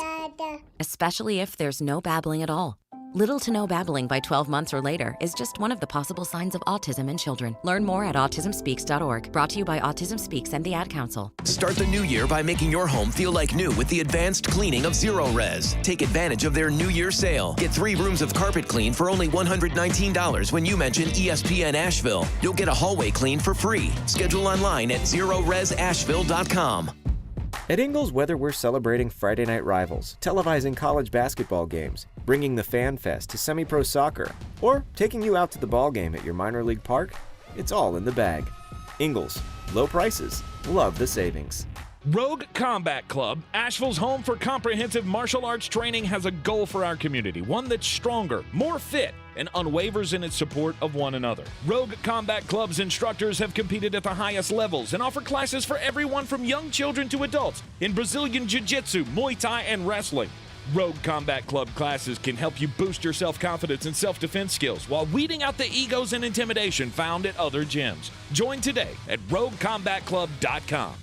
Especially if there's no babbling at all. Little to no babbling by 12 months or later is just one of the possible signs of autism in children. Learn more at autismspeaks.org. Brought to you by Autism Speaks and the Ad Council. Start the new year by making your home feel like new with the advanced cleaning of Zero Res. Take advantage of their New Year sale. Get 3 rooms of carpet clean for only $119 when you mention ESPN Asheville. You'll get a hallway clean for free. Schedule online at ZeroResAsheville.com. At Ingles, whether we're celebrating Friday night rivals, televising college basketball games, bringing the Fan Fest to semi-pro soccer, or taking you out to the ball game at your minor league park, it's all in the bag. Ingles, low prices, love the savings. Rogue Combat Club, Asheville's home for comprehensive martial arts training, has a goal for our community, one that's stronger, more fit, and unwavers in its support of one another. Rogue Combat Club's instructors have competed at the highest levels and offer classes for everyone from young children to adults in Brazilian Jiu-Jitsu, Muay Thai, and wrestling. Rogue Combat Club classes can help you boost your self-confidence and self-defense skills while weeding out the egos and intimidation found at other gyms. Join today at RogueCombatClub.com.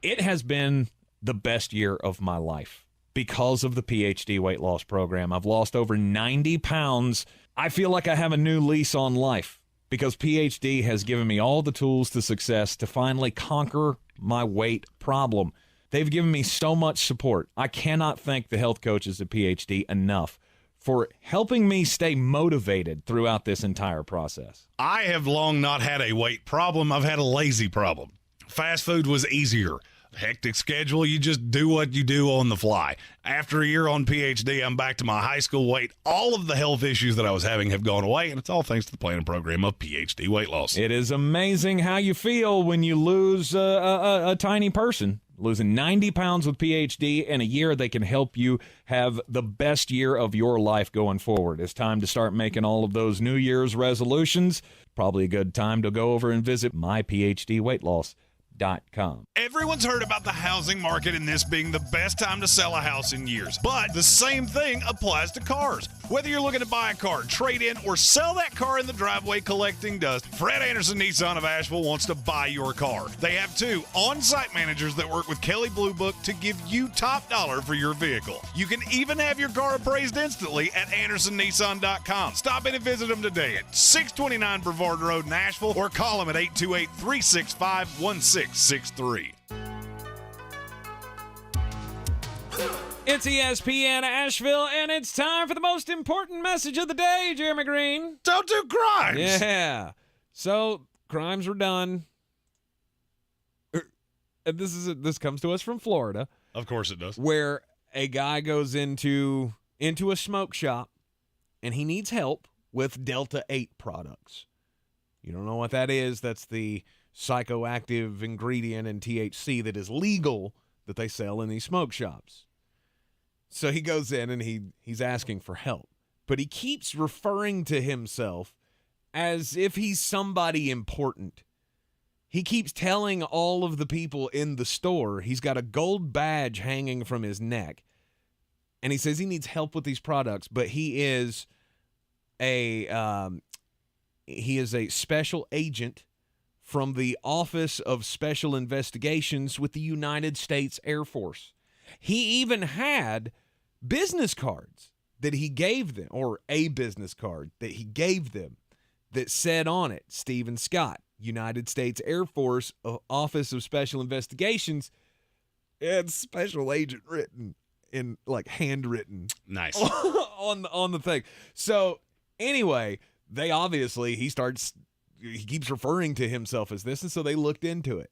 It has been the best year of my life because of the PhD weight loss program. I've lost over 90 pounds. I feel like I have a new lease on life because PhD has given me all the tools to success to finally conquer my weight problem. They've given me so much support. I cannot thank the health coaches at PhD enough for helping me stay motivated throughout this entire process. I have long not had a weight problem. I've had a lazy problem. Fast food was easier. Hectic schedule, you just do what you do on the fly. After a year on PhD, I'm back to my high school weight. All of the health issues that I was having have gone away, and it's all thanks to the plan and program of PhD weight loss. It is amazing how you feel when you lose a tiny person. Losing 90 pounds with PhD in a year, they can help you have the best year of your life going forward. It's time to start making all of those New Year's resolutions. Probably a good time to go over and visit myphdweightloss.com. Everyone's heard about the housing market and this being the best time to sell a house in years. But the same thing applies to cars. Whether you're looking to buy a car, trade in, or sell that car in the driveway collecting dust, Fred Anderson Nissan of Asheville wants to buy your car. They have 2 on-site managers that work with Kelly Blue Book to give you top dollar for your vehicle. You can even have your car appraised instantly at AndersonNissan.com. Stop in and visit them today at 629 Brevard Road in Asheville or call them at 828-365-1663. It's ESPN Asheville, and it's time for the most important message of the day, Jeremy Greene. Don't do crimes! Yeah. So, crimes were done. And this comes to us from Florida. Of course it does. Where a guy goes into a smoke shop, and he needs help with Delta 8 products. You don't know what that is? That's the psychoactive ingredient in THC that is legal that they sell in these smoke shops. So he goes in and he's asking for help. But he keeps referring to himself as if he's somebody important. He keeps telling all of the people in the store he's got a gold badge hanging from his neck. And he says he needs help with these products, but he is he is a special agent from the Office of Special Investigations with the United States Air Force. He even had business cards that he gave them, or a business card that he gave them that said on it, Stephen Scott, United States Air Force, Office of Special Investigations, and special agent written in like handwritten. Nice. on the thing. So anyway, he keeps referring to himself as this, and so they looked into it.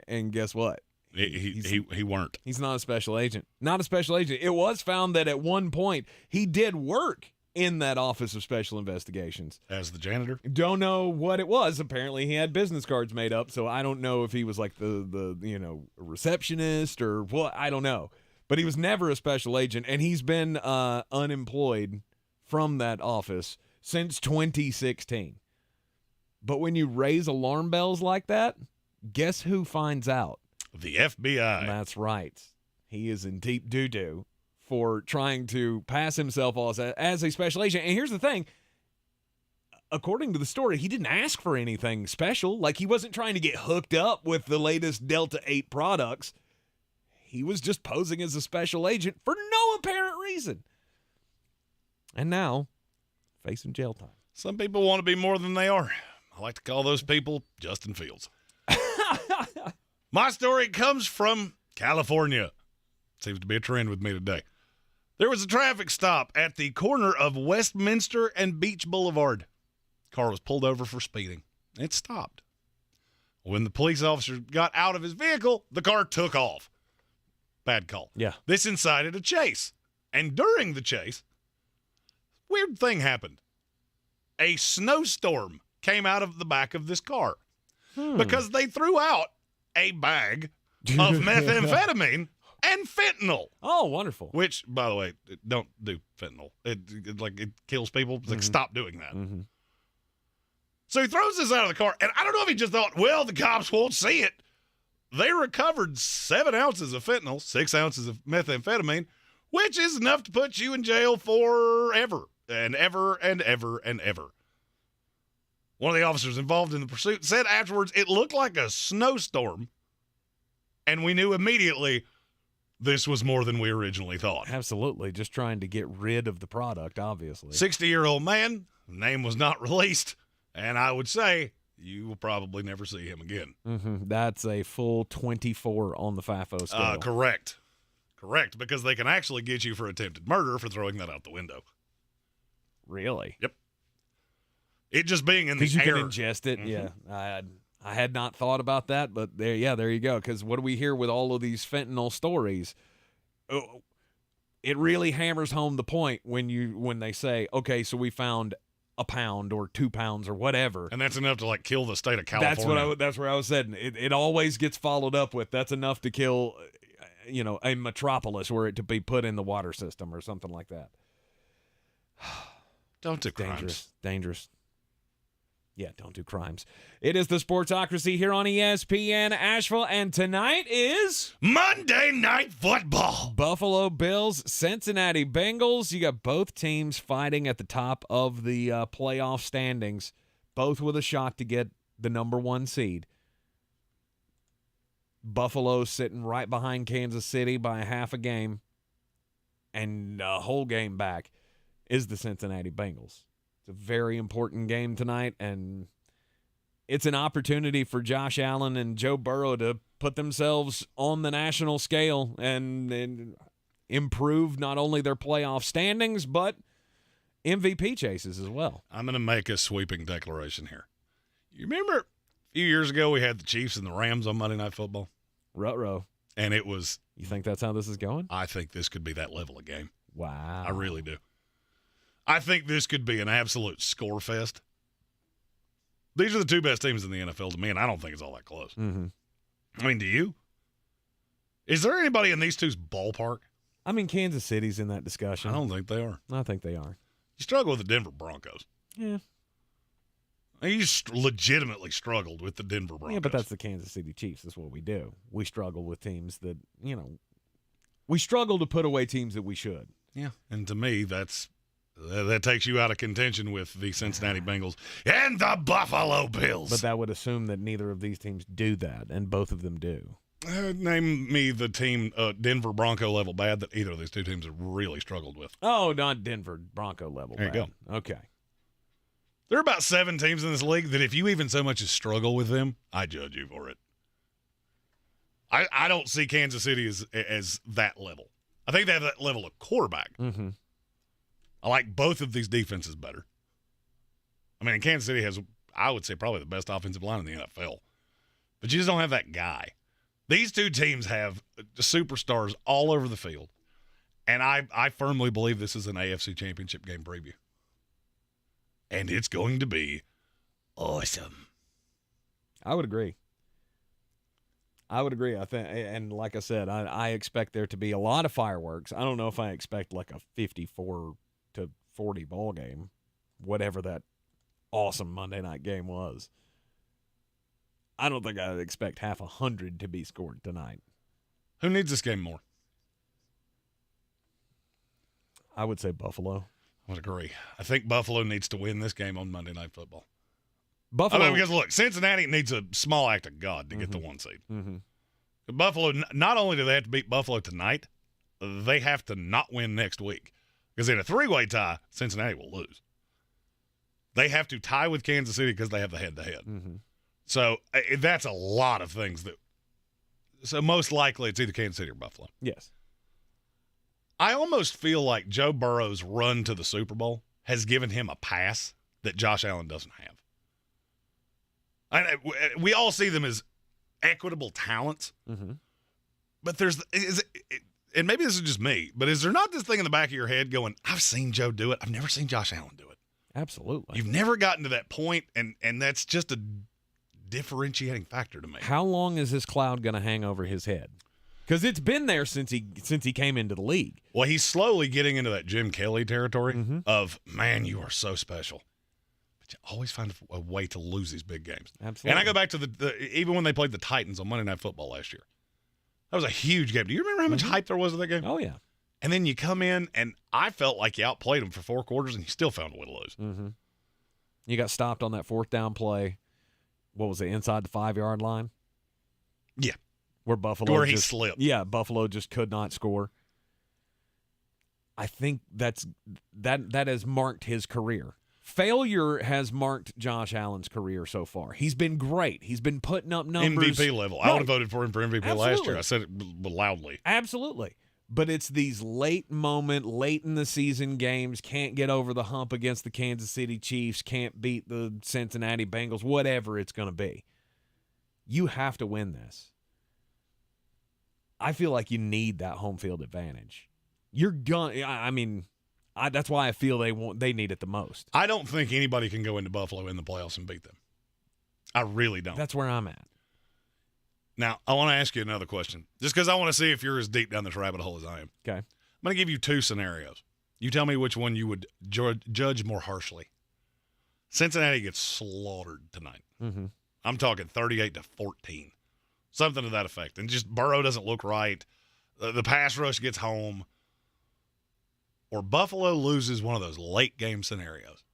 And guess what? He weren't. He's not a special agent. Not a special agent. It was found that at one point he did work in that Office of Special Investigations. As the janitor? Don't know what it was. Apparently he had business cards made up, so I don't know if he was like the receptionist or what. I don't know. But he was never a special agent, and he's been unemployed from that office since 2016. But when you raise alarm bells like that, guess who finds out? The FBI. That's right. He is in deep doo-doo for trying to pass himself as a special agent. And here's the thing. According to the story, he didn't ask for anything special. Like, he wasn't trying to get hooked up with the latest Delta 8 products. He was just posing as a special agent for no apparent reason. And now, facing jail time. Some people want to be more than they are. I like to call those people Justin Fields. My story comes from California. Seems to be a trend with me today. There was a traffic stop at the corner of Westminster and Beach Boulevard. Car was pulled over for speeding. It stopped. When the police officer got out of his vehicle, the car took off. Bad call. Yeah. This incited a chase. And during the chase, weird thing happened. A snowstorm came out of the back of this car because they threw out a bag of methamphetamine and fentanyl. Oh, wonderful. Which, by the way, don't do fentanyl. It kills people. It's like, stop doing that. Mm-hmm. So he throws this out of the car, and I don't know if he just thought, well, the cops won't see it. They recovered 7 ounces of fentanyl, 6 ounces of methamphetamine, which is enough to put you in jail forever and ever and ever and ever. One of the officers involved in the pursuit said afterwards it looked like a snowstorm, and we knew immediately this was more than we originally thought. Absolutely. Just trying to get rid of the product, obviously. 60-year-old man, name was not released, and I would say you will probably never see him again. Mm-hmm. That's a full 24 on the FIFO scale. Correct. Correct, because they can actually get you for attempted murder for throwing that out the window. Really? Yep. It just being in the air. Because you can ingest it, yeah. I had not thought about that, but there you go. Because what do we hear with all of these fentanyl stories? It really hammers home the point when they say, okay, so we found a pound or 2 pounds or whatever, and that's enough to like kill the state of California. That's where I was heading. It always gets followed up with that's enough to kill, a metropolis were it to be put in the water system or something like that. Don't do crimes. Dangerous. Yeah, don't do crimes. It is the Sportsocracy here on ESPN Asheville, and tonight is Monday Night Football. Buffalo Bills, Cincinnati Bengals. You got both teams fighting at the top of the playoff standings, both with a shot to get the number 1 seed. Buffalo sitting right behind Kansas City by a half a game, and a whole game back is the Cincinnati Bengals. It's a very important game tonight, and it's an opportunity for Josh Allen and Joe Burrow to put themselves on the national scale and improve not only their playoff standings, but MVP chases as well. I'm going to make a sweeping declaration here. You remember a few years ago we had the Chiefs and the Rams on Monday Night Football? Ruh-roh. And it was... You think that's how this is going? I think this could be that level of game. Wow. I really do. I think this could be an absolute score fest. These are the 2 best teams in the NFL to me, and I don't think it's all that close. Mm-hmm. I mean, do you? Is there anybody in these two's ballpark? I mean, Kansas City's in that discussion. I don't think they are. I think they are. You struggle with the Denver Broncos. Yeah. You legitimately struggled with the Denver Broncos. Yeah, but that's the Kansas City Chiefs. That's what we do. We struggle with teams that, we struggle to put away teams that we should. Yeah, and to me, that's That takes you out of contention with the Cincinnati Bengals and the Buffalo Bills. But that would assume that neither of these teams do that, and both of them do. Name me the team, Denver Bronco level bad, that either of these two teams have really struggled with. Oh, not Denver Bronco level there bad. You go. Okay. There are about 7 teams in this league that if you even so much as struggle with them, I judge you for it. I don't see Kansas City as that level. I think they have that level of quarterback. Mm-hmm. I like both of these defenses better. I mean, Kansas City has, I would say, probably the best offensive line in the NFL. But you just don't have that guy. These two teams have superstars all over the field. And I firmly believe this is an AFC Championship game preview. And it's going to be awesome. I would agree. I think, and like I said, I expect there to be a lot of fireworks. I don't know if I expect like a 54-40 ball game, whatever that awesome Monday night game was. I don't think I'd expect 100 to be scored tonight. Who needs this game more? I would say Buffalo. I would agree. I think Buffalo needs to win this game on Monday Night Football. Buffalo, I mean, because look, Cincinnati needs a small act of God to get the 1 seed. Mm-hmm. Buffalo, not only do they have to beat Buffalo tonight, they have to not win next week. Because in a 3-way tie, Cincinnati will lose. They have to tie with Kansas City because they have the head-to-head. Mm-hmm. So that's a lot of things. So most likely it's either Kansas City or Buffalo. Yes. I almost feel like Joe Burrow's run to the Super Bowl has given him a pass that Josh Allen doesn't have. We all see them as equitable talents, mm-hmm. but and maybe this is just me, but is there not this thing in the back of your head going, I've seen Joe do it, I've never seen Josh Allen do it? Absolutely. You've never gotten to that point, and that's just a differentiating factor to me. How long is this cloud going to hang over his head? Because it's been there since he came into the league. Well, he's slowly getting into that Jim Kelly territory mm-hmm. of, man, you are so special. But you always find a way to lose these big games. Absolutely. And I go back to even when they played the Titans on Monday Night Football last year. That was a huge game. Do you remember how much hype there was in that game? Oh, yeah. And then you come in, and I felt like you outplayed them for 4 quarters, and you still found a way to lose. Mm-hmm. You got stopped on that 4th down play. What was it, inside the 5-yard line? Yeah. Where he slipped. Yeah, Buffalo just could not score. I think that has marked his career. Failure has marked Josh Allen's career so far. He's been great. He's been putting up numbers. MVP level. Right. I would have voted for him for MVP last year. I said it loudly. Absolutely. But it's these late in the season games, can't get over the hump against the Kansas City Chiefs, can't beat the Cincinnati Bengals, whatever it's going to be. You have to win this. I feel like you need that home field advantage. That's why I feel they need it the most. I don't think anybody can go into Buffalo in the playoffs and beat them. I really don't. That's where I'm at. Now, I want to ask you another question, just because I want to see if you're as deep down this rabbit hole as I am. Okay. I'm going to give you 2 scenarios. You tell me which one you would judge more harshly. Cincinnati gets slaughtered tonight. Mm-hmm. I'm talking 38-14. Something to that effect. And just Burrow doesn't look right. The pass rush gets home. Or Buffalo loses one of those late game scenarios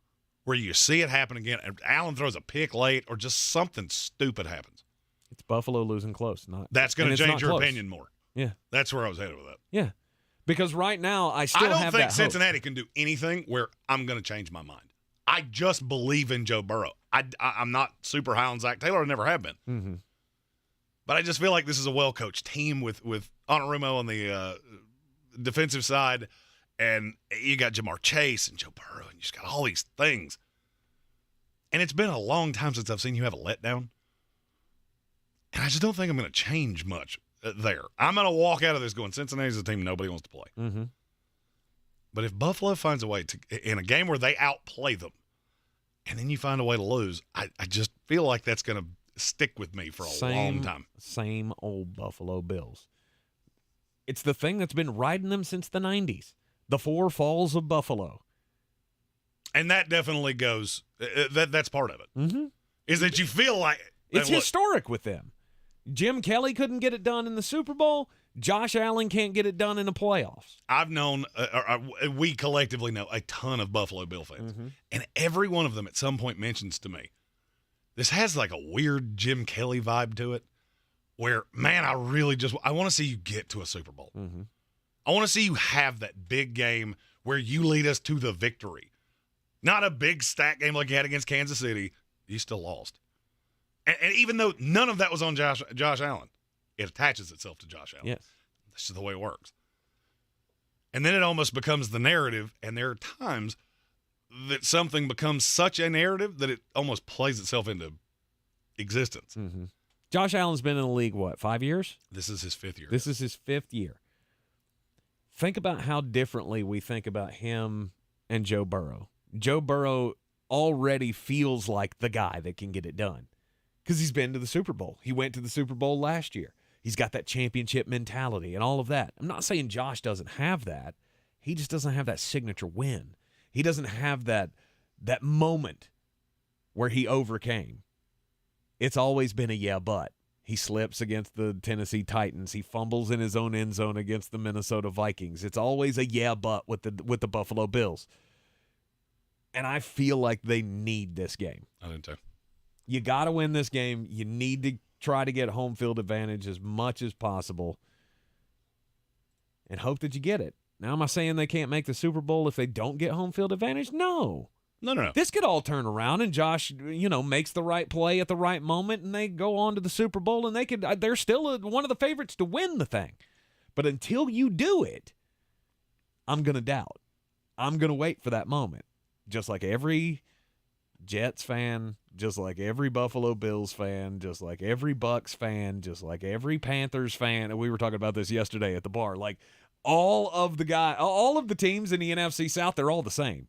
where you see it happen again. And Allen throws a pick late or just something stupid happens. It's Buffalo losing close. That's going to change your opinion more. Yeah. That's where I was headed with that. Yeah. Because right now I still have that hope. I don't think Cincinnati can do anything where I'm going to change my mind. I just believe in Joe Burrow. I'm not super high on Zach Taylor. I never have been. Mm-hmm. But I just feel like this is a well-coached team with Anarumo on the defensive side, and you got Jamar Chase and Joe Burrow, and you just got all these things. And it's been a long time since I've seen you have a letdown. And I just don't think I'm going to change much there. I'm going to walk out of this going, Cincinnati's a team nobody wants to play. Mm-hmm. But if Buffalo finds a way to, in a game where they outplay them, and then you find a way to lose, I just feel like that's going to stick with me for a long time. Same old Buffalo Bills. It's the thing that's been riding them since the 90s. The 4 falls of Buffalo. And that definitely goes, that's part of it. Mm-hmm. Is that you feel like. It's historic with them. Jim Kelly couldn't get it done in the Super Bowl. Josh Allen can't get it done in the playoffs. I've known, we collectively know a ton of Buffalo Bill fans, and every one of them at some point mentions to me, this has like a weird Jim Kelly vibe to it, where, man, I want to see you get to a Super Bowl. I want to see you have that big game where you lead us to the victory. Not a big stat game like you had against Kansas City. You still lost. And even though none of that was on Josh Allen, it attaches itself to Josh Allen. Yes. That's just the way it works. And then it almost becomes the narrative, and there are times that something becomes such a narrative that it almost plays itself into existence. Josh Allen's been in the league, 5 years? This is his 5th year. This is his 5th year. Think about how differently we think about him and Joe Burrow. Joe Burrow already feels like the guy that can get it done because he's been to the Super Bowl. He went to the Super Bowl last year. He's got that championship mentality and all of that. I'm not saying Josh doesn't have that. He just doesn't have that signature win. He doesn't have that moment where he overcame. It's always been a yeah, but. He slips against the Tennessee Titans. He fumbles in his own end zone against the Minnesota Vikings. It's always a yeah, but with the Buffalo Bills. And I feel like they need this game. I do too. You got to win this game. You need to try to get home field advantage as much as possible and hope that you get it. Now, am I saying they can't make the Super Bowl if they don't get home field advantage? No. No. This could all turn around, and Josh, makes the right play at the right moment, and they go on to the Super Bowl, and they're still one of the favorites to win the thing. But until you do it, I'm going to doubt. I'm going to wait for that moment. Just like every Jets fan, just like every Buffalo Bills fan, just like every Bucks fan, just like every Panthers fan. And we were talking about this yesterday at the bar. Like all of the teams in the NFC South, they're all the same.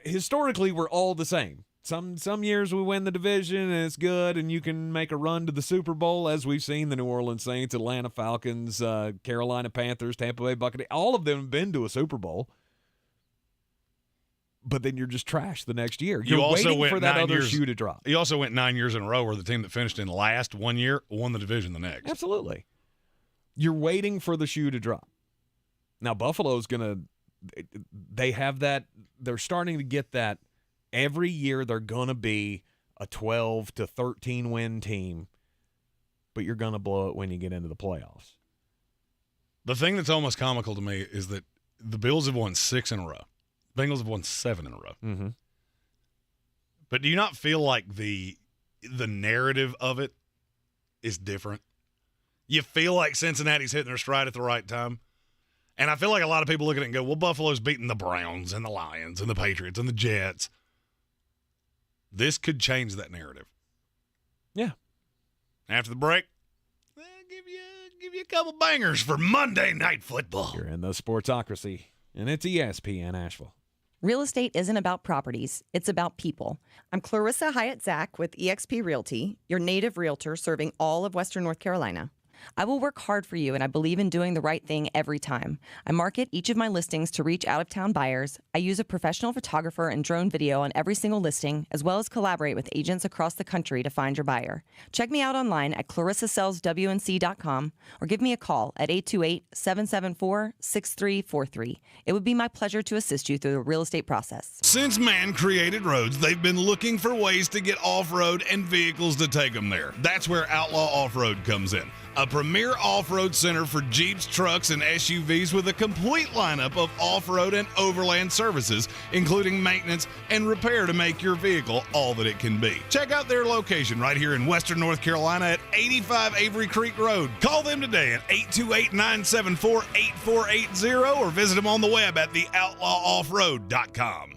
Historically, we're all the same. Some years we win the division and it's good, and you can make a run to the Super Bowl, as we've seen the New Orleans Saints, Atlanta Falcons, Carolina Panthers, Tampa Bay Buccaneers. All of them have been to a Super Bowl. But then you're just trash the next year. You're waiting for that other shoe to drop. You also went 9 years in a row where the team that finished in last one year won the division the next. Absolutely. You're waiting for the shoe to drop. Now, Buffalo's going to – they have that – they're starting to get that every year they're going to be a 12 to 13 win team, but you're going to blow it when you get into the playoffs. The thing that's almost comical to me is that the Bills have won 6 in a row. Bengals have won 7 in a row. But do you not feel like the narrative of it is different? You feel like Cincinnati's hitting their stride at the right time? And I feel like a lot of people look at it and go, well, Buffalo's beating the Browns and the Lions and the Patriots and the Jets. This could change that narrative. Yeah. After the break, I'll give you a couple bangers for Monday Night Football. You're in the Sportsocracy, and it's ESPN Asheville. Real estate isn't about properties, it's about people. I'm Clarissa Hyatt-Zach with eXp Realty, your native realtor serving all of Western North Carolina. I will work hard for you, and I believe in doing the right thing every time. I market each of my listings to reach out-of-town buyers. I use a professional photographer and drone video on every single listing, as well as collaborate with agents across the country to find your buyer. Check me out online at clarissasellswnc.com or give me a call at 828-774-6343. It would be my pleasure to assist you through the real estate process. Since man created roads, they've been looking for ways to get off-road and vehicles to take them there. That's where Outlaw Off-Road comes in. A premier off-road center for Jeeps, trucks, and SUVs with a complete lineup of off-road and overland services, including maintenance and repair to make your vehicle all that it can be. Check out their location right here in Western North Carolina at 85 Avery Creek Road. Call them today at 828-974-8480 or visit them on the web at theoutlawoffroad.com.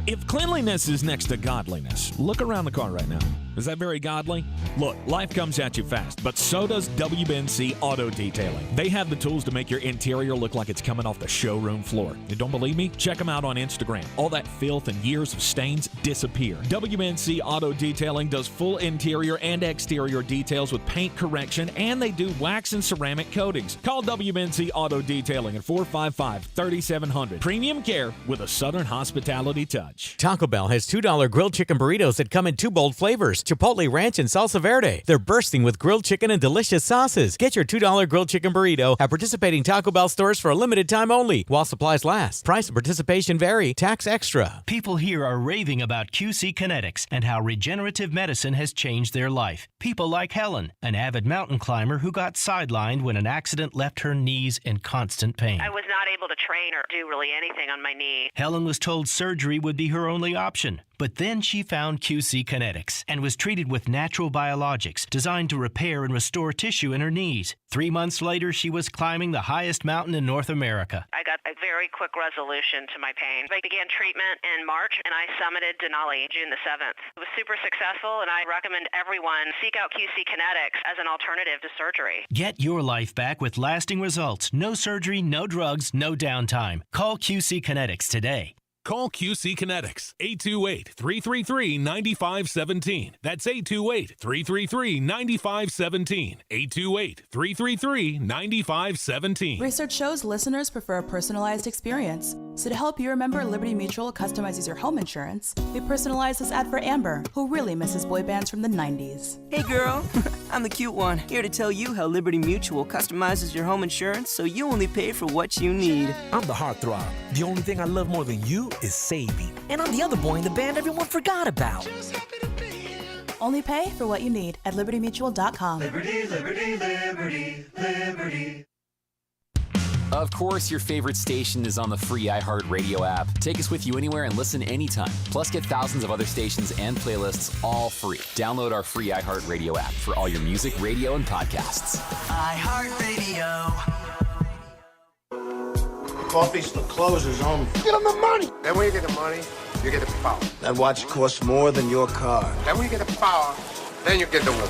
If cleanliness is next to godliness, look around the car right now. Is that very godly? Look, life comes at you fast, but so does WNC Auto Detailing. They have the tools to make your interior look like it's coming off the showroom floor. You don't believe me? Check them out on Instagram. All that filth and years of stains disappear. WNC Auto Detailing does full interior and exterior details with paint correction, and they do wax and ceramic coatings. Call WNC Auto Detailing at 455-3700. Premium care with a Southern hospitality touch. Taco Bell has $2 grilled chicken burritos that come in 2 bold flavors. flavors. Chipotle Ranch and Salsa Verde. They're bursting with grilled chicken and delicious sauces. Get your $2 grilled chicken burrito at participating Taco Bell stores for a limited time only while supplies last. Price and participation vary. Tax extra. People here are raving about QC Kinetics and how regenerative medicine has changed their life. People like Helen, an avid mountain climber who got sidelined when an accident left her knees in constant pain. I was not able to train or do really anything on my knee. Helen was told surgery would be her only option, but then she found QC Kinetics and was treated with natural biologics designed to repair and restore tissue in her knees. 3 months later, she was climbing the highest mountain in North America. I got a very quick resolution to my pain. I began treatment in March, and I summited Denali June the 7th. It was super successful, and I recommend everyone seek out QC Kinetics as an alternative to surgery. Get your life back with lasting results. No surgery, no drugs, no downtime. Call QC Kinetics today. Call QC Kinetics, 828-333-9517. That's 828-333-9517. 828-333-9517. Research shows listeners prefer a personalized experience. So to help you remember, Liberty Mutual customizes your home insurance. We personalized this ad for Amber, who really misses boy bands from the 90s. Hey girl, I'm the cute one, here to tell you how Liberty Mutual customizes your home insurance so you only pay for what you need. I'm the heartthrob. The only thing I love more than you is saving. And I'm the other boy in the band everyone forgot about. Only pay for what you need at libertymutual.com. Liberty, liberty, liberty, liberty. Of course, your favorite station is on the free iHeartRadio app. Take us with you anywhere and listen anytime. Plus, get thousands of other stations and playlists all free. Download our free iHeartRadio app for all your music, radio, and podcasts. iHeartRadio. Coffee's the closer's only. Get him the money. Then when you get the money, you get the power. That watch costs more than your car. Then when you get the power, then you get the woman.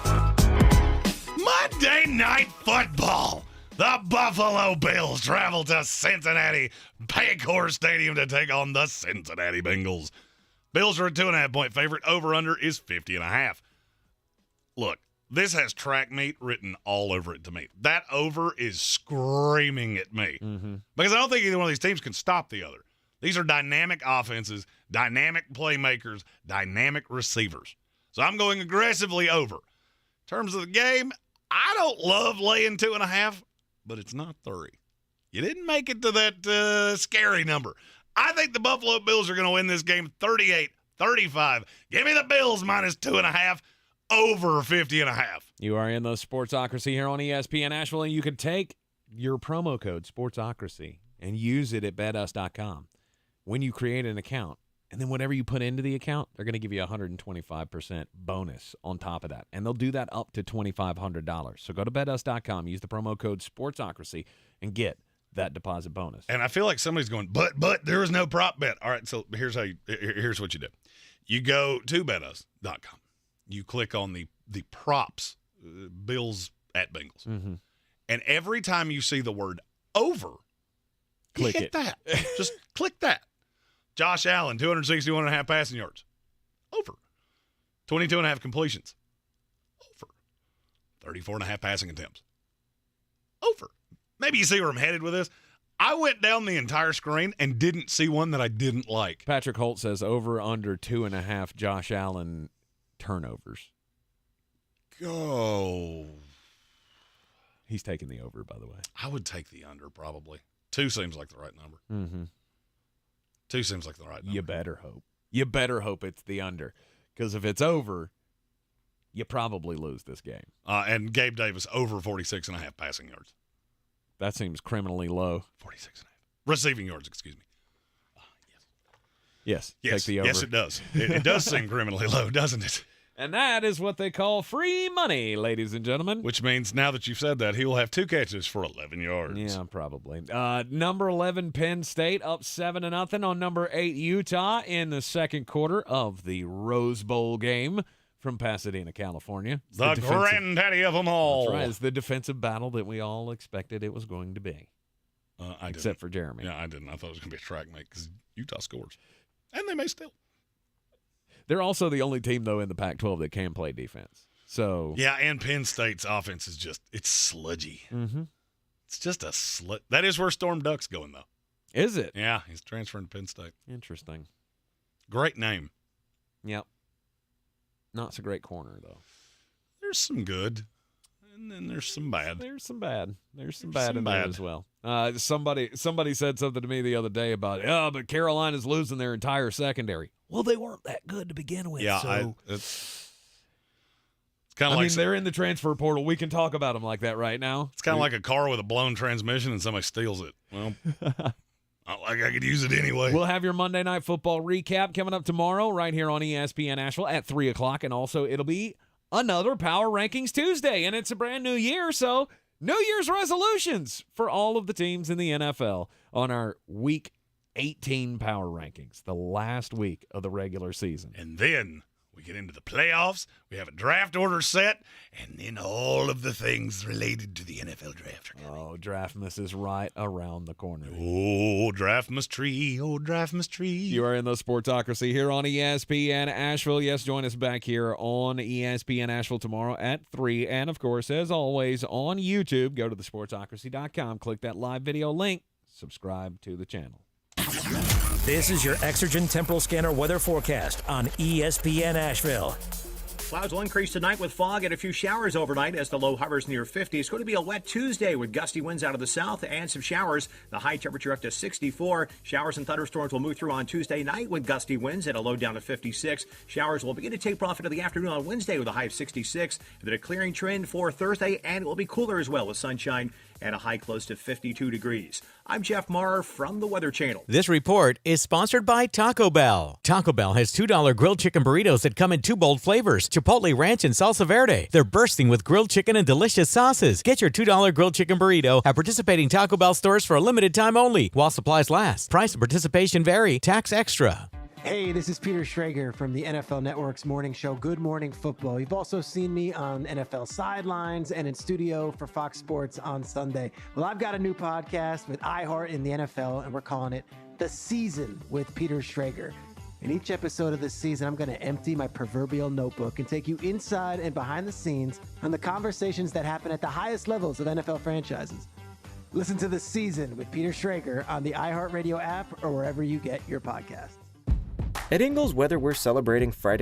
Monday Night Football. The Buffalo Bills travel to Cincinnati Paycor Stadium to take on the Cincinnati Bengals. Bills are a 2.5-point favorite. Over-under is 50.5. Look, this has track meet written all over it to me. That over is screaming at me. Because I don't think either one of these teams can stop the other. These are dynamic offenses, dynamic playmakers, dynamic receivers. So I'm going aggressively over. In terms of the game, I don't love laying 2.5, but it's not 3. You didn't make it to that scary number. I think the Buffalo Bills are going to win this game 38-35. Give me the Bills minus 2.5. Over 50.5. You are in the Sportsocracy here on ESPN Asheville, and you can take your promo code Sportsocracy and use it at betus.com when you create an account. And then whatever you put into the account, they're going to give you a 125% bonus on top of that. And they'll do that up to $2,500. So go to betus.com, use the promo code Sportsocracy, and get that deposit bonus. And I feel like somebody's going, but there is no prop bet. All right, so here's what you do. You go to betus.com. You click on the props, Bills at Bengals. And every time you see the word over, click hit that. Just click that. Josh Allen, 261.5 passing yards. Over. 22.5 completions. Over. 34.5 passing attempts. Over. Maybe you see where I'm headed with this. I went down the entire screen and didn't see one that I didn't like. Patrick Holt says over under 2.5 Josh Allen turnovers. Go. He's taking the over, by the way. I would take the under, probably. 2 seems like the right number. 2 seems like the right number. You better hope. You better hope it's the under. Because if it's over, you probably lose this game. And Gabe Davis, over 46.5 passing yards. That seems criminally low. 46.5. Receiving yards, excuse me. Yes. Take the over. Yes, it does. It does seem criminally low, doesn't it? And that is what they call free money, ladies and gentlemen. Which means now that you've said that, he will have 2 catches for 11 yards. Yeah, probably. Number 11, Penn State, up 7-0 on number 8, Utah, in the second quarter of the Rose Bowl game from Pasadena, California. The granddaddy of them all. That's right. It's the defensive battle that we all expected it was going to be. Except for Jeremy. Yeah, I didn't. I thought it was going to be a track meet because Utah scores. And they may still. They're also the only team, though, in the Pac-12 that can play defense. So yeah, and Penn State's offense is it's sludgy. It's just a sludge. That is where Storm Duck's going, though. Is it? Yeah, he's transferring to Penn State. Interesting. Great name. Yep. Not so great corner, though. There's some good, and then there's some bad. There's some bad in there as well. Somebody said something to me the other day about, but Carolina's losing their entire secondary. Well, they weren't that good to begin with. Yeah, so. It's kind of like they're in the transfer portal. We can talk about them like that right now. It's kind of like a car with a blown transmission and somebody steals it. Well, not like I could use it anyway. We'll have your Monday Night Football recap coming up tomorrow right here on ESPN Asheville at 3 o'clock. And also it'll be another Power Rankings Tuesday. And it's a brand new year, so New Year's resolutions for all of the teams in the NFL on our Week 18 Power Rankings, the last week of the regular season. And then we get into the playoffs, we have a draft order set, and then all of the things related to the NFL draft. Oh, Draftmas is right around the corner. Oh, Draftmas tree, oh, Draftmas tree. You are in the Sportsocracy here on ESPN Asheville. Yes, join us back here on ESPN Asheville tomorrow at 3. And, of course, as always, on YouTube, go to thesportsocracy.com, click that live video link, subscribe to the channel. This is your Exergen Temporal Scanner weather forecast on ESPN Asheville. Clouds will increase tonight with fog and a few showers overnight as the low hovers near 50. It's going to be a wet Tuesday with gusty winds out of the south and some showers. The high temperature up to 64. Showers and thunderstorms will move through on Tuesday night with gusty winds and a low down to 56. Showers will begin to taper off into the afternoon on Wednesday with a high of 66. And then a clearing trend for Thursday, and it will be cooler as well with sunshine and a high close to 52 degrees. I'm Jeff Marr from the Weather Channel. This report is sponsored by Taco Bell. Taco Bell has $2 grilled chicken burritos that come in 2 bold flavors, Chipotle Ranch and Salsa Verde. They're bursting with grilled chicken and delicious sauces. Get your $2 grilled chicken burrito at participating Taco Bell stores for a limited time only while supplies last. Price and participation vary. Tax extra. Hey, this is Peter Schrager from the NFL Network's morning show, Good Morning Football. You've also seen me on NFL Sidelines and in studio for Fox Sports on Sunday. Well, I've got a new podcast with iHeart in the NFL, and we're calling it The Season with Peter Schrager. In each episode of this season, I'm going to empty my proverbial notebook and take you inside and behind the scenes on the conversations that happen at the highest levels of NFL franchises. Listen to The Season with Peter Schrager on the iHeartRadio app or wherever you get your podcasts. At Ingles, whether we're celebrating Friday